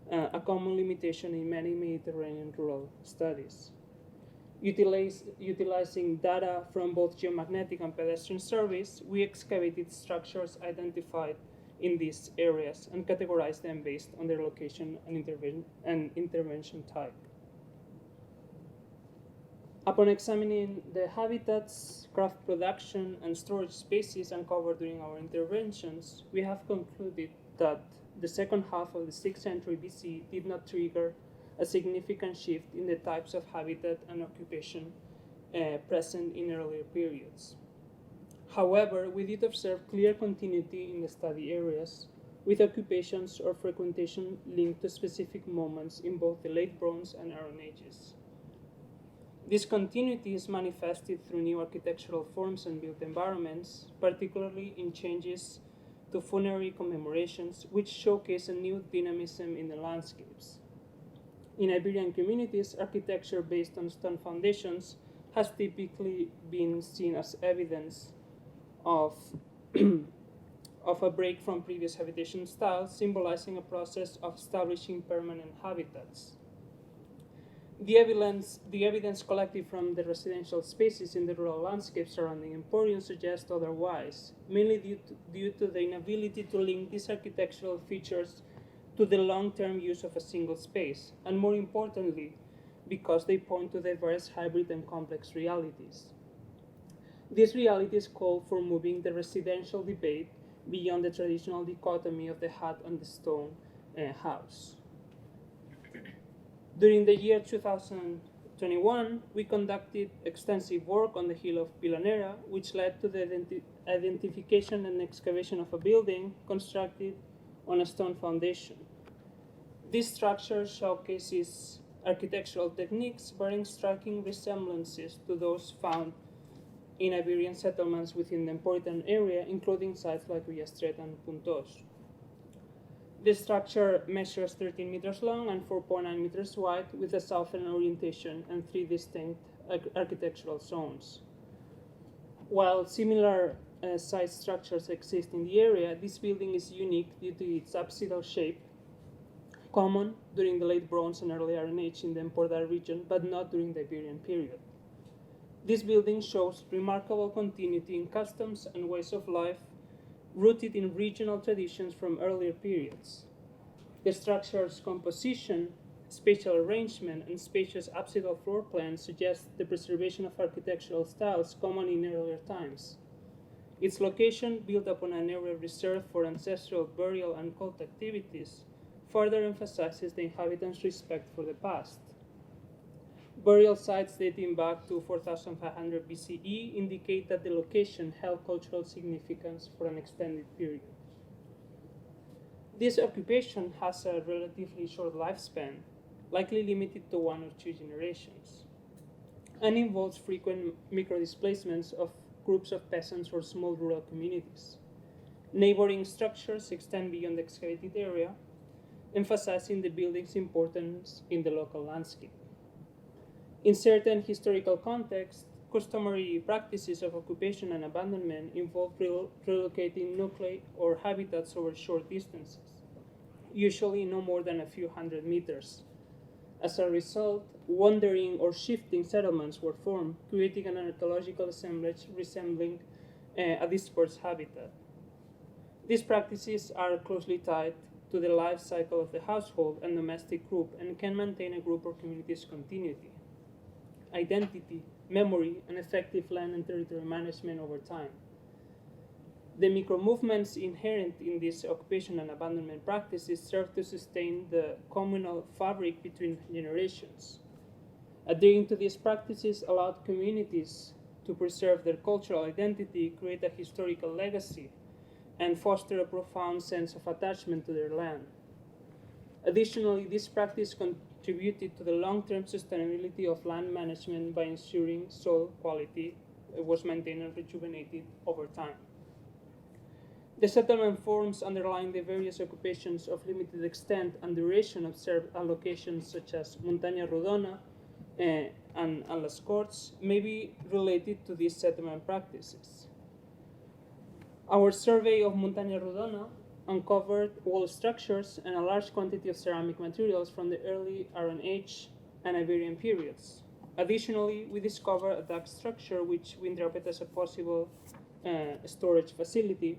a common limitation in many Mediterranean rural studies. Utilizing data from both geomagnetic and pedestrian surveys, we excavated structures identified in these areas and categorized them based on their location and intervention type. Upon examining the habitats, craft production, and storage spaces uncovered during our interventions, we have concluded that the second half of the 6th century BC did not trigger a significant shift in the types of habitat and occupation present in earlier periods. However, we did observe clear continuity in the study areas, with occupations or frequentation linked to specific moments in both the Late Bronze and Iron Ages. This continuity is manifested through new architectural forms and built environments, particularly in changes to funerary commemorations, which showcase a new dynamism in the landscapes. In Iberian communities, architecture based on stone foundations has typically been seen as evidence of a break from previous habitation styles, symbolizing a process of establishing permanent habitats. The evidence collected from the residential spaces in the rural landscape surrounding Emporium suggests otherwise, mainly due to the inability to link these architectural features to the long-term use of a single space, and more importantly, because they point to diverse hybrid and complex realities. These realities call for moving the residential debate beyond the traditional dichotomy of the hut and the stone house. During the year 2021, we conducted extensive work on the hill of Pilanera, which led to the identification and excavation of a building constructed on a stone foundation. This structure showcases architectural techniques bearing striking resemblances to those found in Iberian settlements within the Emporian area, including sites like Villastret and Puntos. The structure measures 13 meters long and 4.9 meters wide, with a southern orientation and 3 distinct architectural zones. While similar site structures exist in the area, this building is unique due to its apsidal shape, common during the Late Bronze and Early Iron Age in the Empordà region, but not during the Iberian period. This building shows remarkable continuity in customs and ways of life rooted in regional traditions from earlier periods. The structure's composition, spatial arrangement, and spacious apsidal floor plan suggest the preservation of architectural styles common in earlier times. Its location, built upon an area reserved for ancestral burial and cult activities, further emphasizes the inhabitants' respect for the past. Burial sites dating back to 4500 BCE indicate that the location held cultural significance for an extended period. This occupation has a relatively short lifespan, likely limited to 1 or 2 generations, and involves frequent microdisplacements of groups of peasants or small rural communities. Neighboring structures extend beyond the excavated area, emphasizing the building's importance in the local landscape. In certain historical contexts, customary practices of occupation and abandonment involve relocating nuclei or habitats over short distances, usually no more than a few hundred meters. As a result, wandering or shifting settlements were formed, creating an archaeological assemblage resembling a dispersed habitat. These practices are closely tied to the life cycle of the household and domestic group and can maintain a group or community's continuity, identity, memory, and effective land and territory management over time. The micro-movements inherent in these occupation and abandonment practices serve to sustain the communal fabric between generations. Adhering to these practices allowed communities to preserve their cultural identity, create a historical legacy, and foster a profound sense of attachment to their land. Additionally, this practice contributed to the long-term sustainability of land management by ensuring soil quality was maintained and rejuvenated over time. The settlement forms underlying the various occupations of limited extent and duration observed at locations such as Montaña Rodona and Las Corts may be related to these settlement practices. Our survey of Montaña Rodona uncovered wall structures and a large quantity of ceramic materials from the early Iron Age and Iberian periods. Additionally, we discovered a dark structure which we interpret as a possible storage facility,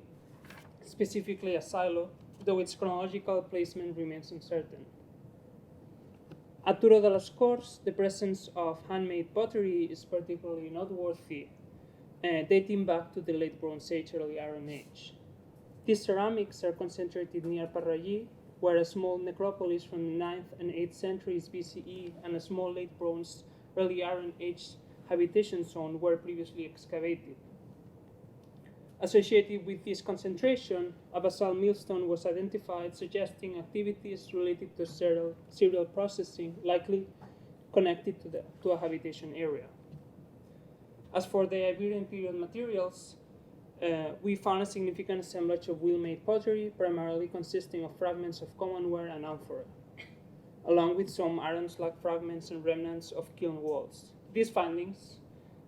specifically a silo, though its chronological placement remains uncertain. At Turó de las Corts, the presence of handmade pottery is particularly noteworthy, dating back to the late Bronze Age, early Iron Age. These ceramics are concentrated near Parrallí, where a small necropolis from the 9th and 8th centuries BCE and a small late Bronze, early Iron Age habitation zone were previously excavated. Associated with this concentration, a basalt millstone was identified, suggesting activities related to cereal processing, likely connected to a habitation area. As for the Iberian period materials, we found a significant assemblage of wheel-made pottery, primarily consisting of fragments of commonware and amphora, along with some iron slag fragments and remnants of kiln walls. These findings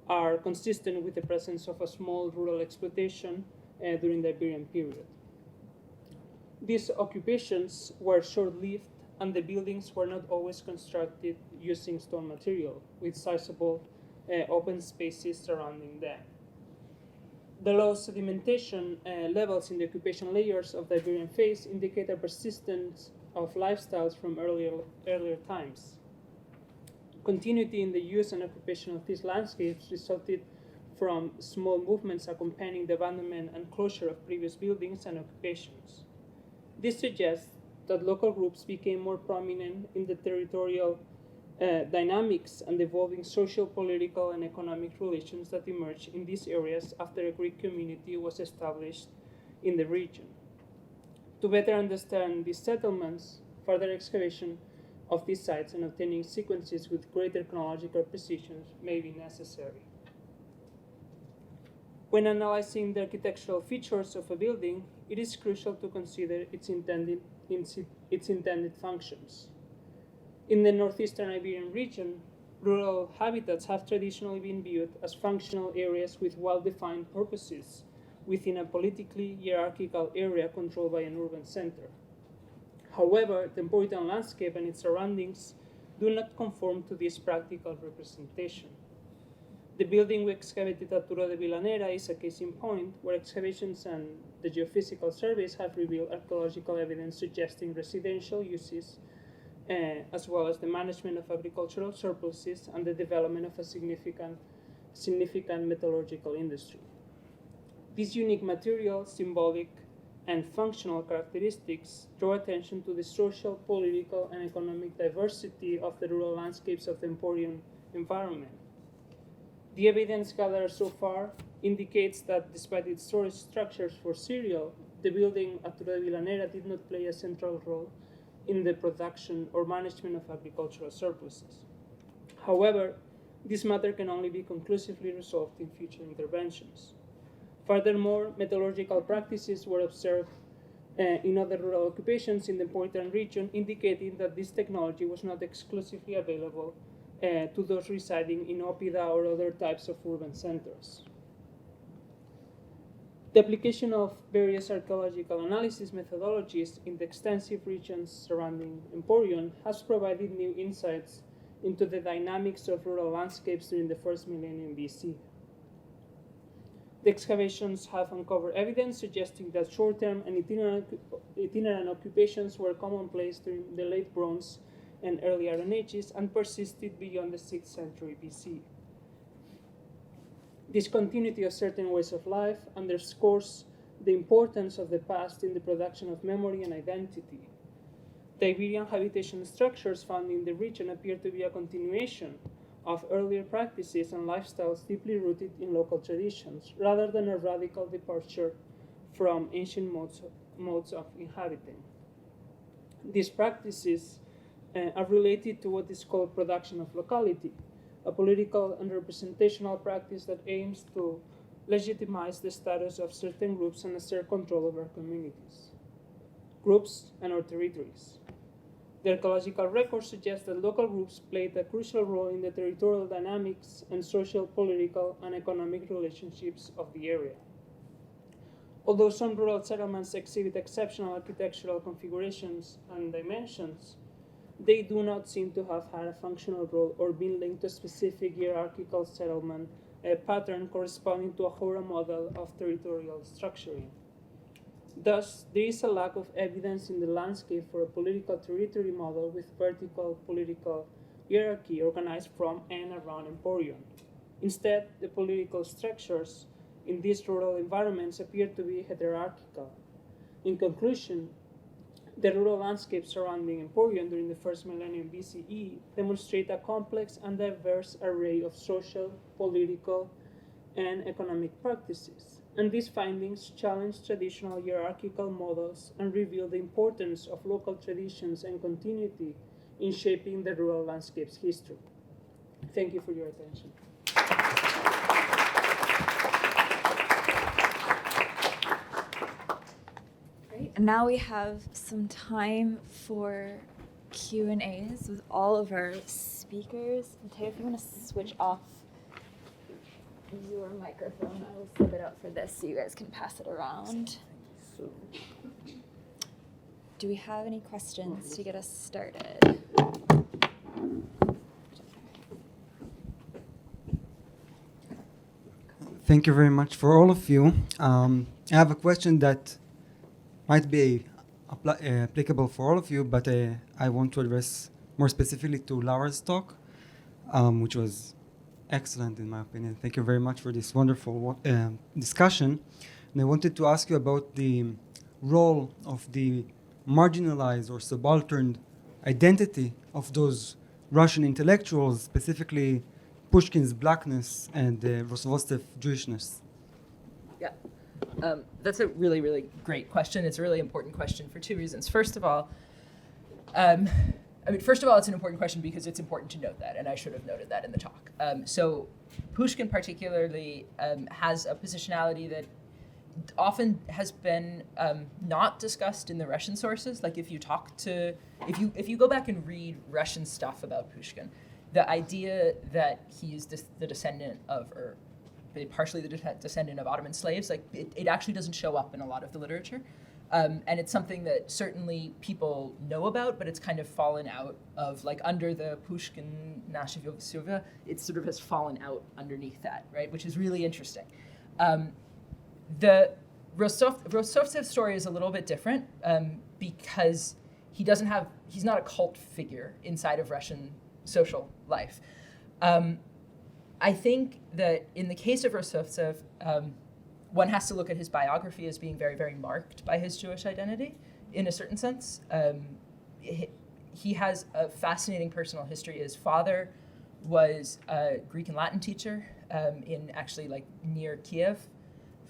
are consistent with the presence of a small rural exploitation during the Iberian period. These occupations were short-lived, and the buildings were not always constructed using stone material, with sizable open spaces surrounding them. The low sedimentation levels in the occupation layers of the Iberian phase indicate a persistence of lifestyles from earlier times. Continuity in the use and occupation of these landscapes resulted from small movements accompanying the abandonment and closure of previous buildings and occupations. This suggests that local groups became more prominent in the territorial dynamics and evolving social, political, and economic relations that emerged in these areas after a Greek community was established in the region. To better understand these settlements, further excavation of these sites and obtaining sequences with greater chronological precision may be necessary. When analyzing the architectural features of a building, it is crucial to consider its intended functions. In the northeastern Iberian region, rural habitats have traditionally been viewed as functional areas with well-defined purposes within a politically hierarchical area controlled by an urban center. However, the Temporita landscape and its surroundings do not conform to this practical representation. The building we excavated at Turó de Vilanera is a case in point, where excavations and the geophysical surveys have revealed archaeological evidence suggesting residential uses, as well as the management of agricultural surpluses and the development of a significant metallurgical industry. These unique material, symbolic, and functional characteristics draw attention to the social, political, and economic diversity of the rural landscapes of the Emporium environment. The evidence gathered so far indicates that despite its storage structures for cereal, the building at Turó de Vilanera did not play a central role in the production or management of agricultural surpluses. However, this matter can only be conclusively resolved in future interventions. Furthermore, metallurgical practices were observed in other rural occupations in the Portland region, indicating that this technology was not exclusively available to those residing in Oppida or other types of urban centers. The application of various archaeological analysis methodologies in the extensive regions surrounding Emporium has provided new insights into the dynamics of rural landscapes during the first millennium BC. The excavations have uncovered evidence suggesting that short-term and itinerant occupations were commonplace during the late Bronze and early Iron Ages and persisted beyond the 6th century BC. This continuity of certain ways of life underscores the importance of the past in the production of memory and identity. The Iberian habitation structures found in the region appear to be a continuation of earlier practices and lifestyles deeply rooted in local traditions, rather than a radical departure from ancient modes of inhabiting. These practices are related to what is called production of locality, a political and representational practice that aims to legitimize the status of certain groups and assert control over communities, groups, and or territories. The archaeological record suggests that local groups played a crucial role in the territorial dynamics and social, political, and economic relationships of the area. Although some rural settlements exhibit exceptional architectural configurations and dimensions, they do not seem to have had a functional role or been linked to a specific hierarchical settlement pattern corresponding to a Hora model of territorial structuring. Thus, there is a lack of evidence in the landscape for a political territory model with vertical political hierarchy organized from and around Emporium. Instead, the political structures in these rural environments appear to be hierarchical. In conclusion, the rural landscapes surrounding Emporium during the first millennium BCE demonstrate a complex and diverse array of social, political, and economic practices. And these findings challenge traditional hierarchical models and reveal the importance of local traditions and continuity in shaping the rural landscape's history. Thank you for your attention. Great. And now we have some time for Q&As with all of our speakers. Mateo, if you want to switch off your microphone, I will flip it out for this so you guys can pass it around. Do we have any questions to get us started? Thank you very much for all of you. I have a question that might be applicable for all of you, but I want to address more specifically to Lara's talk, which was excellent in my opinion. Thank you very much for this wonderful discussion. And I wanted to ask you about the role of the marginalized or subaltern identity of those Russian intellectuals, specifically Pushkin's blackness and Rostovtsev's Jewishness. Yeah, that's a really, really great question. It's a really important question for two reasons. First of all, it's an important question because it's important to note that, and I should have noted that in the talk. So Pushkin particularly has a positionality that often has been not discussed in the Russian sources. Like if you go back and read Russian stuff about Pushkin, the idea that he's the descendant of, or partially the descendant of Ottoman slaves, like it actually doesn't show up in a lot of the literature. And it's something that certainly people know about, but it's kind of fallen out of, like, under the Pushkin Nashivova, it sort of has fallen out underneath that, right? Which is really interesting. The Rostovtsev's story is a little bit different because he's not a cult figure inside of Russian social life. I think that in the case of Rostovtsev, one has to look at his biography as being very, very marked by his Jewish identity, in a certain sense. He has a fascinating personal history. His father was a Greek and Latin teacher in actually, like, near Kiev,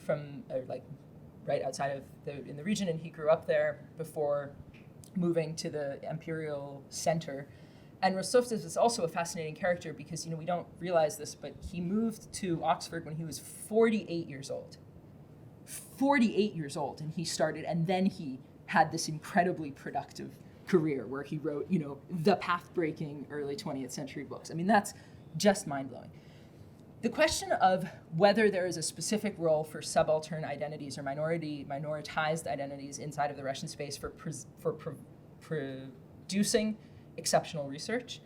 right outside of in the region, and he grew up there before moving to the imperial center. And Rostovtsev is also a fascinating character because, we don't realize this, but he moved to Oxford when he was 48 years old. 48 years old, and he started, and then he had this incredibly productive career where he wrote, the path-breaking early 20th century books. I mean, that's just mind-blowing. The question of whether there is a specific role for subaltern identities or minoritized identities inside of the Russian space for producing exceptional research,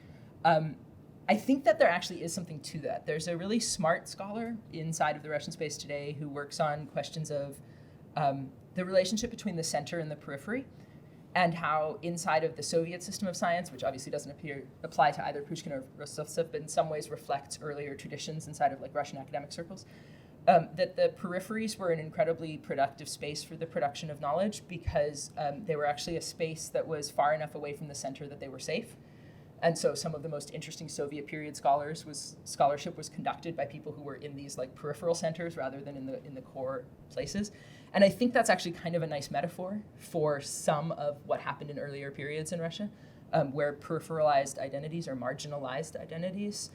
I think that there actually is something to that. There's a really smart scholar inside of the Russian space today who works on questions of the relationship between the center and the periphery, and how inside of the Soviet system of science, which obviously doesn't apply to either Pushkin or Rostovtsev, but in some ways reflects earlier traditions inside of like Russian academic circles, that the peripheries were an incredibly productive space for the production of knowledge because they were actually a space that was far enough away from the center that they were safe. And so some of the most interesting Soviet period scholarship was conducted by people who were in these like peripheral centers rather than in the core places. And I think that's actually kind of a nice metaphor for some of what happened in earlier periods in Russia, where peripheralized identities or marginalized identities,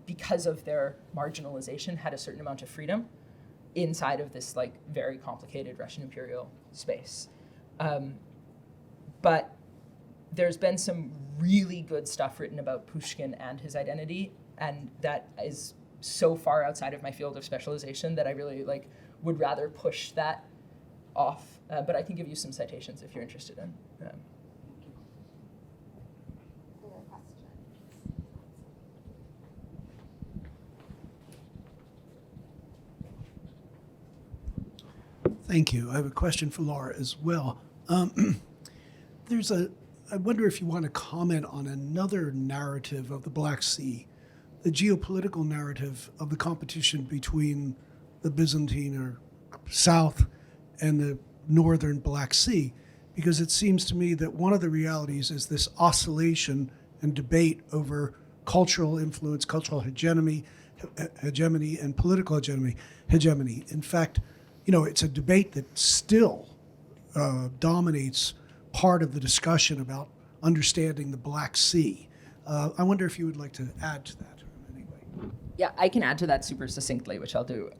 because of their marginalization, had a certain amount of freedom inside of this like very complicated Russian imperial space. But there's been some really good stuff written about Pushkin and his identity, and that is so far outside of my field of specialization that I really would rather push that off. But I can give you some citations if you're interested in. Other questions? Thank you. I have a question for Lara as well. I wonder if you want to comment on another narrative of the Black Sea, the geopolitical narrative of the competition between the Byzantine or South and the northern Black Sea, because it seems to me that one of the realities is this oscillation and debate over cultural influence, cultural hegemony, and political hegemony. In fact, it's a debate that still dominates part of the discussion about understanding the Black Sea. I wonder if you would like to add to that in any way. Yeah, I can add to that super succinctly, which I'll do.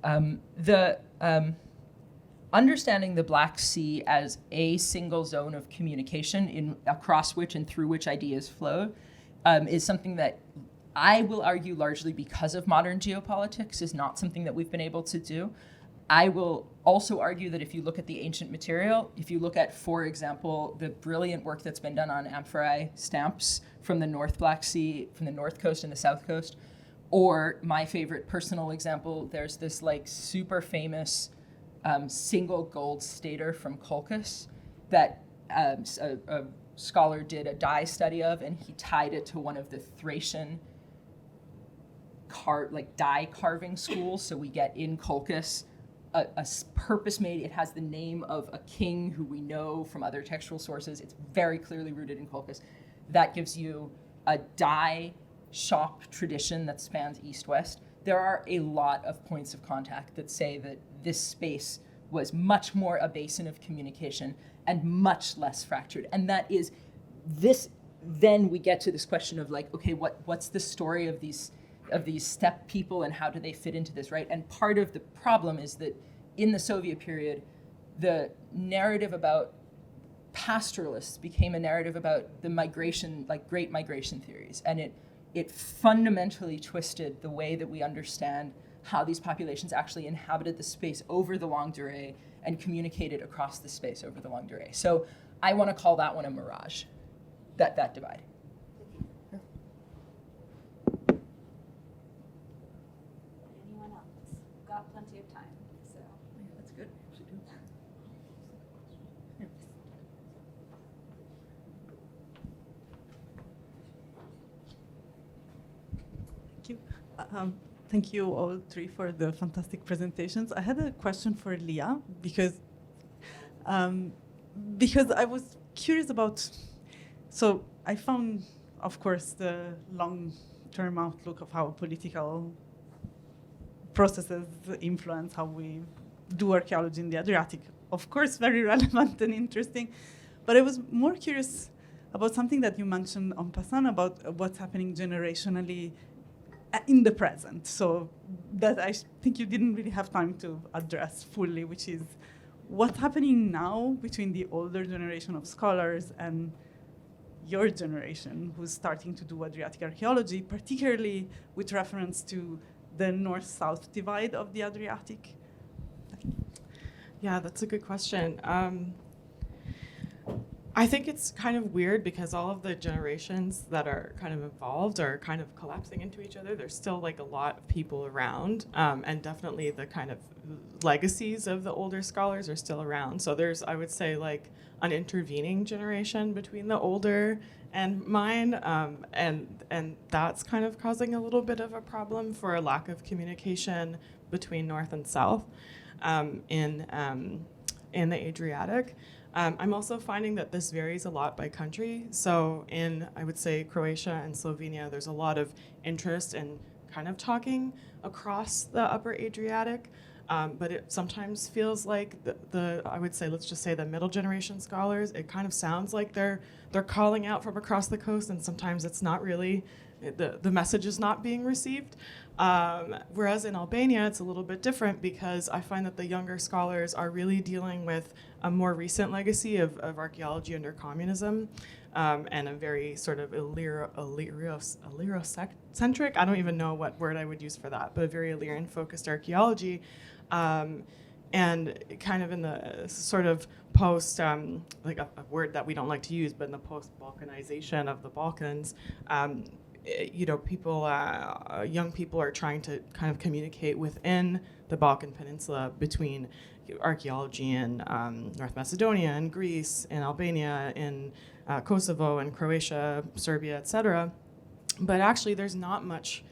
Understanding the Black Sea as a single zone of communication across which and through which ideas flow is something that I will argue largely because of modern geopolitics is not something that we've been able to do. I will also argue that if you look at the ancient material, if you look at, for example, the brilliant work that's been done on amphorae stamps from the North Black Sea, from the North Coast and the South Coast, or my favorite personal example, there's this super famous single gold stater from Colchis that a scholar did a dye study of, and he tied it to one of the Thracian dye carving schools. So we get in Colchis a purpose-made, it has the name of a king who we know from other textual sources. It's very clearly rooted in Colchis. That gives you a dye shop tradition that spans east-west. There are a lot of points of contact that say that this space was much more a basin of communication and much less fractured. And that is this, then we get to this question of okay, what's the story of these steppe people and how do they fit into this, right? And part of the problem is that in the Soviet period, the narrative about pastoralists became a narrative about the migration, great migration theories. And it fundamentally twisted the way that we understand how these populations actually inhabited the space over the longue durée and communicated across the space over the longue durée. So I want to call that one a mirage, that divide. Anyone else? We've got plenty of time, so. That's good. Thank you. Thank you all three for the fantastic presentations. I had a question for Leah because I was curious about, so I found, of course, the long-term outlook of how political processes influence how we do archaeology in the Adriatic. Of course, very relevant and interesting. But I was more curious about something that you mentioned en passant about what's happening generationally in the present. So that I think you didn't really have time to address fully, which is what's happening now between the older generation of scholars and your generation who's starting to do Adriatic archaeology, particularly with reference to the north-south divide of the Adriatic? Yeah, that's a good question. I think it's kind of weird because all of the generations that are kind of involved are kind of collapsing into each other. There's still like a lot of people around, and definitely the kind of legacies of the older scholars are still around. So there's, I would say, like an intervening generation between the older and mine, and that's kind of causing a little bit of a problem for a lack of communication between North and South in the Adriatic. I'm also finding that this varies a lot by country. So in, I would say, Croatia and Slovenia, there's a lot of interest in kind of talking across the upper Adriatic, but it sometimes feels like the I would say, let's just say the middle generation scholars, it kind of sounds like they're calling out from across the coast, and sometimes it's not really, the message is not being received. Whereas in Albania, it's a little bit different because I find that the younger scholars are really dealing with a more recent legacy of archaeology under communism, and a very sort of Illyrocentric, I don't even know what word I would use for that, but a very Illyrian-focused archaeology, and kind of in the sort of post, like a word that we don't like to use, but in the post-Balkanization of the Balkans, people, young people are trying to kind of communicate within the Balkan Peninsula between archaeology in North Macedonia and Greece and Albania, in Kosovo and Croatia, Serbia, etc. But actually there's not much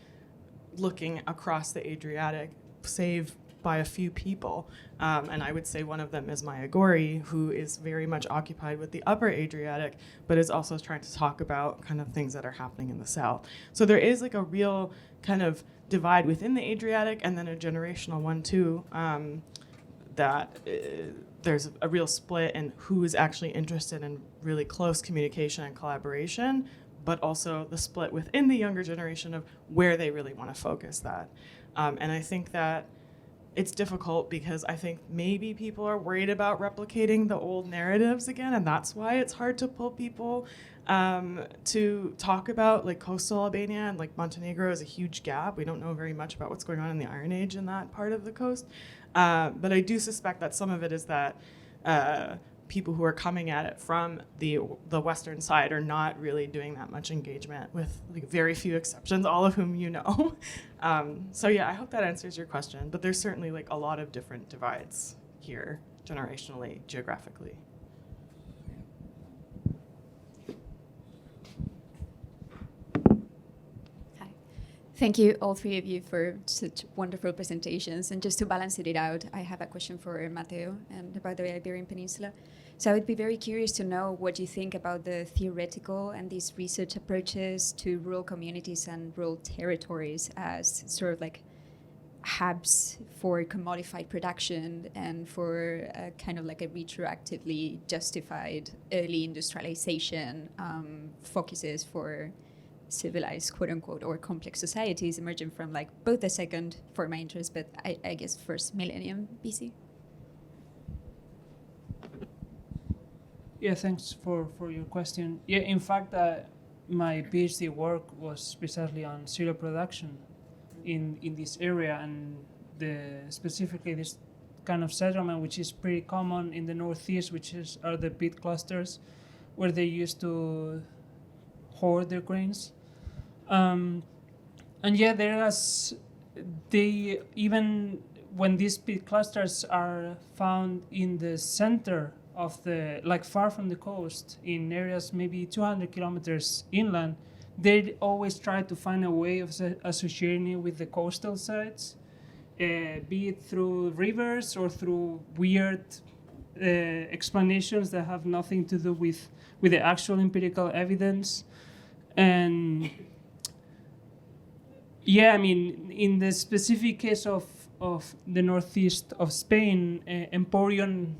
looking across the Adriatic, save by a few people. And I would say one of them is Maya Gori, who is very much occupied with the upper Adriatic, but is also trying to talk about kind of things that are happening in the south. So there is like a real kind of divide within the Adriatic, and then a generational one too, that there's a real split in who is actually interested in really close communication and collaboration, but also the split within the younger generation of where they really want to focus that. And I think that it's difficult because I think maybe people are worried about replicating the old narratives again, and that's why it's hard to pull people to talk about like coastal Albania, and like Montenegro is a huge gap. We don't know very much about what's going on in the Iron Age in that part of the coast. But I do suspect that some of it is that people who are coming at it from the western side are not really doing that much engagement, with like very few exceptions, all of whom you know. So yeah, I hope that answers your question. But there's certainly like a lot of different divides here, generationally, geographically. Thank you, all three of you, for such wonderful presentations. And just to balance it out, I have a question for Mateo and about the Iberian Peninsula. So I would be very curious to know what you think about the theoretical and these research approaches to rural communities and rural territories as sort of like hubs for commodified production and for kind of like a retroactively justified early industrialization focuses for civilized, quote unquote, or complex societies emerging from like both the second, for my interest, but I guess first millennium BC. Yeah, thanks for your question. Yeah, in fact, my PhD work was precisely on cereal production in this area, and specifically this kind of settlement, which is pretty common in the northeast, which are the pit clusters, where they used to hoard their grains. And yeah, even when these pit clusters are found in the center of like far from the coast, in areas maybe 200 kilometers inland, they always try to find a way of associating it with the coastal sites, be it through rivers or through weird explanations that have nothing to do with the actual empirical evidence. And yeah, I mean, in the specific case of the northeast of Spain, Emporion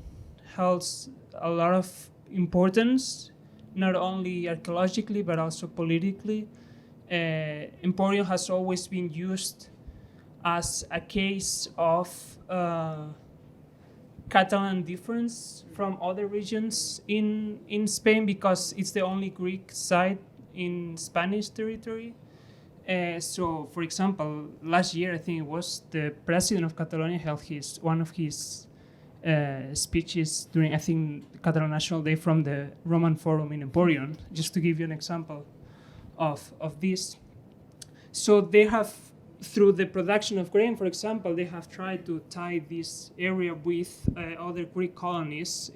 holds a lot of importance, not only archaeologically but also politically. Emporion has always been used as a case of Catalan difference from other regions in Spain because it's the only Greek site in Spanish territory. So, for example, last year I think it was the president of Catalonia held one of his speeches during I think Catalan National Day from the Roman Forum in Emporion, just to give you an example of this. So they have, through the production of grain, for example, they have tried to tie this area with other Greek colonies,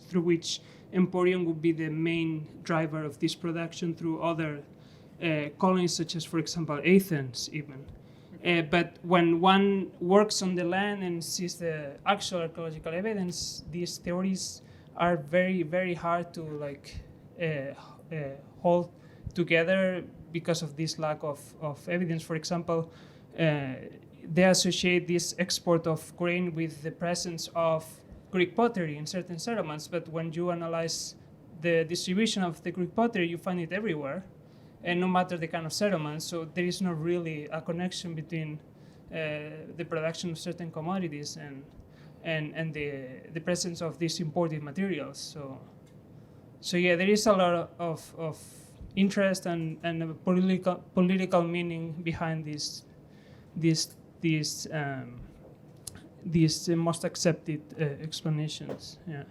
through which Emporion would be the main driver of this production through other colonies, such as, for example, Athens, even. But when one works on the land and sees the actual archaeological evidence, these theories are very, very hard to hold together because of this lack of evidence. For example, they associate this export of grain with the presence of Greek pottery in certain settlements, but when you analyze the distribution of the Greek pottery, you find it everywhere, and no matter the kind of settlement. So there is not really a connection between the production of certain commodities and the presence of these imported materials. So yeah, there is a lot of interest and a political meaning behind these most accepted explanations. Yeah.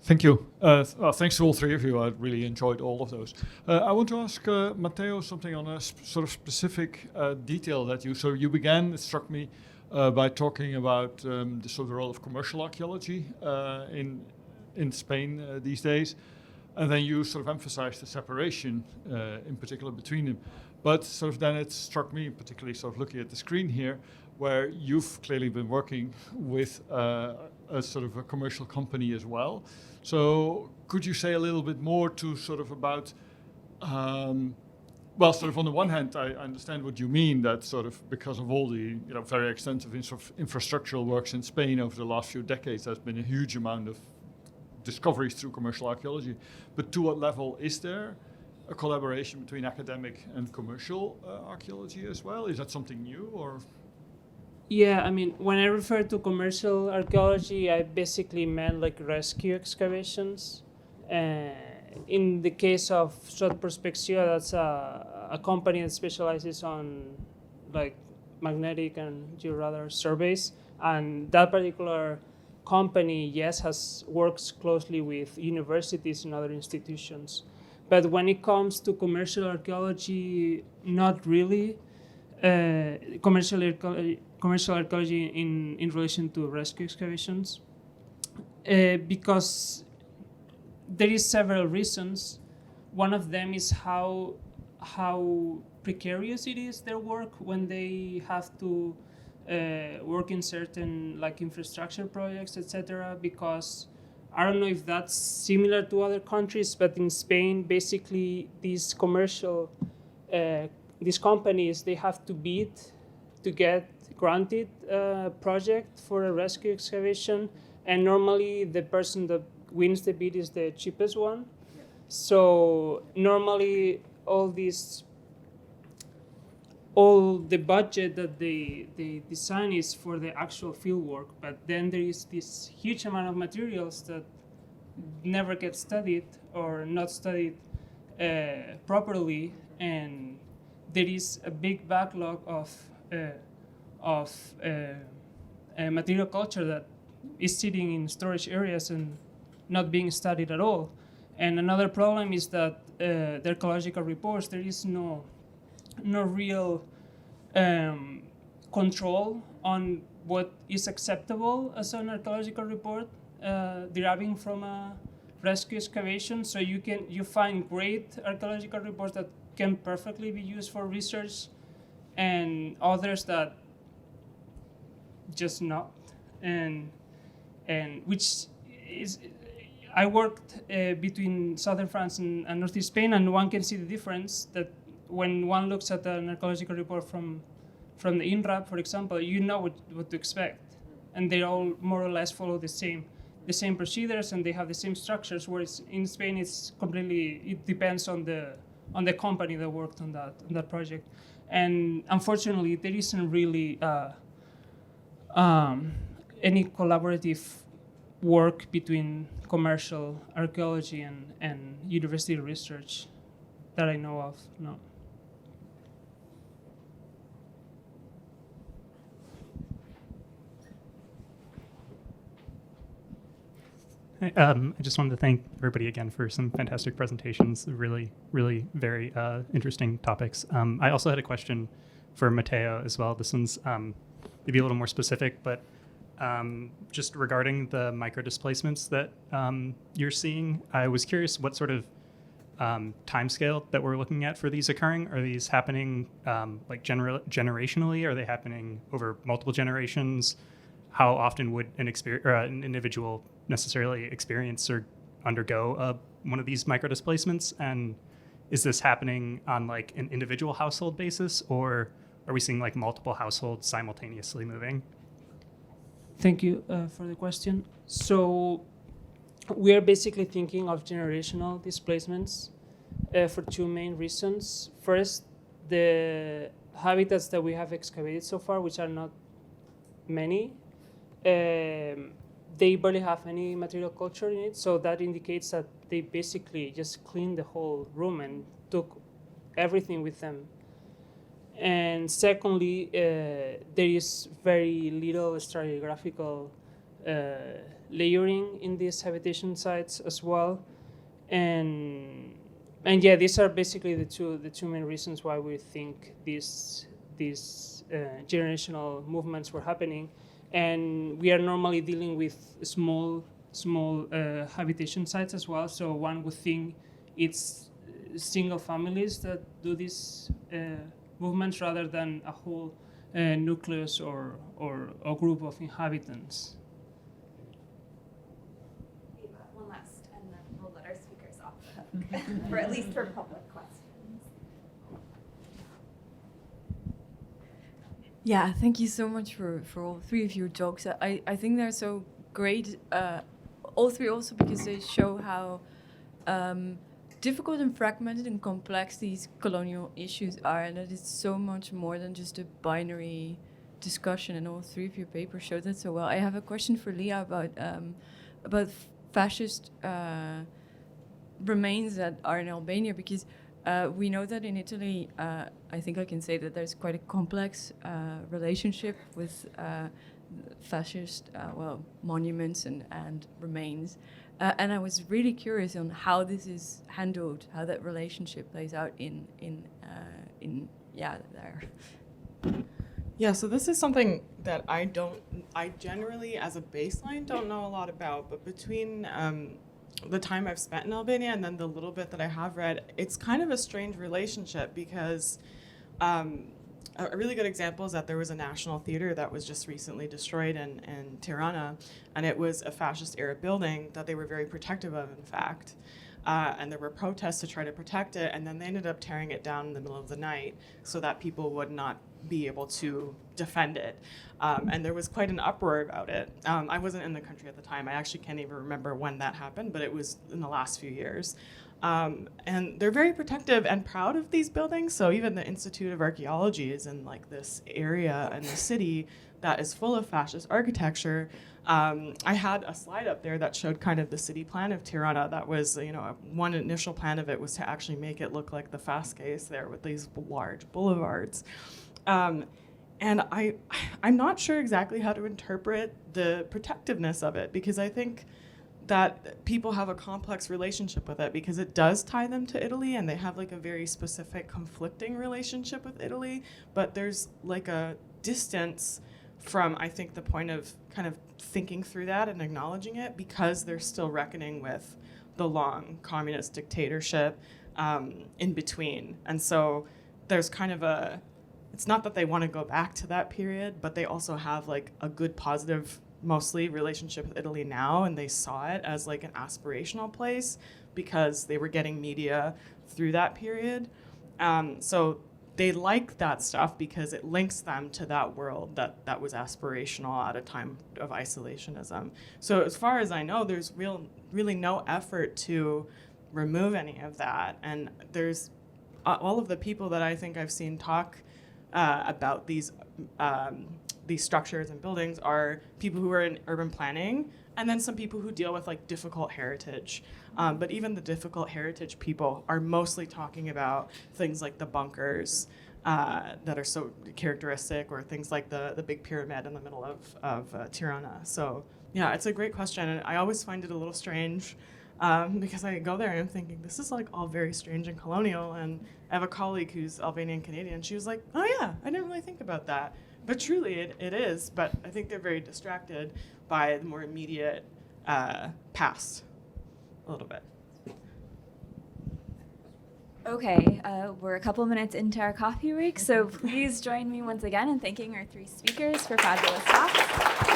Thank you. Thanks to all three of you. I really enjoyed all of those. I want to ask Mateo something on a sort of specific detail that you. So you began, it struck me, by talking about the sort of role of commercial archaeology in Spain these days, and then you sort of emphasized the separation, in particular between them. But sort of then it struck me, particularly sort of looking at the screen here, where you've clearly been working with a sort of a commercial company as well. So could you say a little bit more to sort of about, well, sort of on the one hand, I understand what you mean, that sort of because of all the very extensive infrastructural works in Spain over the last few decades, there's been a huge amount of discoveries through commercial archaeology. But to what level is there a collaboration between academic and commercial archaeology as well? Is that something new or? Yeah, I mean, when I refer to commercial archaeology, I basically meant like rescue excavations. In the case of Sot Prospecció, that's a company that specializes on like magnetic and georadar surveys. And that particular company, yes, works closely with universities and other institutions. But when it comes to commercial archaeology, not really. Commercial archaeology in relation to rescue excavations, because there is several reasons. One of them is how precarious it is, their work, when they have to work in certain like infrastructure projects, etc. Because I don't know if that's similar to other countries, but in Spain, basically these these companies, they have to bid to get granted a project for a rescue excavation, and normally the person that wins the bid is the cheapest one. So normally all the budget that they design is for the actual field work, but then there is this huge amount of materials that never get studied or not studied properly, and there is a big backlog of material culture that is sitting in storage areas and not being studied at all. And another problem is that the archaeological reports, there is no real control on what is acceptable as an archaeological report deriving from a rescue excavation. So you find great archaeological reports that can perfectly be used for research, and others that just not. And which is, I worked between southern France and northeast Spain, and one can see the difference that when one looks at an archaeological report from the INRAP, for example, you know what to expect, and they all more or less follow the same procedures, and they have the same structures. Whereas in Spain, it depends on the company that worked on that project. And unfortunately, there isn't really any collaborative work between commercial archaeology and university research that I know of, no. I just wanted to thank everybody again for some fantastic presentations, really, really very interesting topics. I also had a question for Mateo as well. This one's maybe a little more specific, but just regarding the micro-displacements that you're seeing, I was curious what sort of timescale that we're looking at for these occurring. Are these happening like generationally? Are they happening over multiple generations? How often would an individual necessarily experience or undergo one of these micro-displacements? And is this happening on like an individual household basis, or are we seeing like multiple households simultaneously moving? Thank you for the question. So we are basically thinking of generational displacements for two main reasons. First, the habitats that we have excavated so far, which are not many, they barely have any material culture in it, so that indicates that they basically just cleaned the whole room and took everything with them. And secondly, there is very little stratigraphical layering in these habitation sites as well. And yeah, these are basically the two main reasons why we think these generational movements were happening. And we are normally dealing with small habitation sites as well. So one would think it's single families that do these movements rather than a whole nucleus or a group of inhabitants. One last, and then we'll let our speakers off the hook, for at least for public questions. Yeah, thank you so much for all three of your talks. I think they're so great, all three also because they show how difficult and fragmented and complex these colonial issues are, and that it's so much more than just a binary discussion, and all three of your papers show that so well. I have a question for Leah about fascist remains that are in Albania, because we know that in Italy, I think I can say that there's quite a complex relationship with fascist monuments and remains. And I was really curious on how this is handled, how that relationship plays out in there. Yeah, so this is something that I generally, as a baseline, don't know a lot about, but between the time I've spent in Albania and then the little bit that I have read, it's kind of a strange relationship because a really good example is that there was a national theater that was just recently destroyed in Tirana, and it was a fascist-era building that they were very protective of, in fact. And there were protests to try to protect it, and then they ended up tearing it down in the middle of the night so that people would not be able to defend it. And there was quite an uproar about it. I wasn't in the country at the time. I actually can't even remember when that happened, but it was in the last few years. And they're very protective and proud of these buildings. So even the Institute of Archaeology is in like this area in the city that is full of fascist architecture. I had a slide up there that showed kind of the city plan of Tirana. That was, one initial plan of it was to actually make it look like the Vázquez there with these large boulevards. And I'm not sure exactly how to interpret the protectiveness of it, because I think that people have a complex relationship with it because it does tie them to Italy, and they have like a very specific conflicting relationship with Italy, but there's like a distance from, I think, the point of kind of thinking through that and acknowledging it, because they're still reckoning with the long communist dictatorship in between. And so there's kind of it's not that they want to go back to that period, but they also have like a good positive, mostly, relationship with Italy now, and they saw it as like an aspirational place because they were getting media through that period. So they like that stuff because it links them to that world that was aspirational at a time of isolationism. So as far as I know, there's really no effort to remove any of that. And there's all of the people that I think I've seen talk about these structures and buildings are people who are in urban planning, and then some people who deal with like difficult heritage. But even the difficult heritage people are mostly talking about things like the bunkers that are so characteristic, or things like the big pyramid in the middle of Tirana. So yeah, it's a great question, and I always find it a little strange because I go there and I'm thinking, this is like all very strange and colonial. And I have a colleague who's Albanian Canadian. She was like, oh yeah, I didn't really think about that. But truly it is, but I think they're very distracted by the more immediate past a little bit. Okay, we're a couple minutes into our coffee break, so please join me once again in thanking our three speakers for fabulous talks.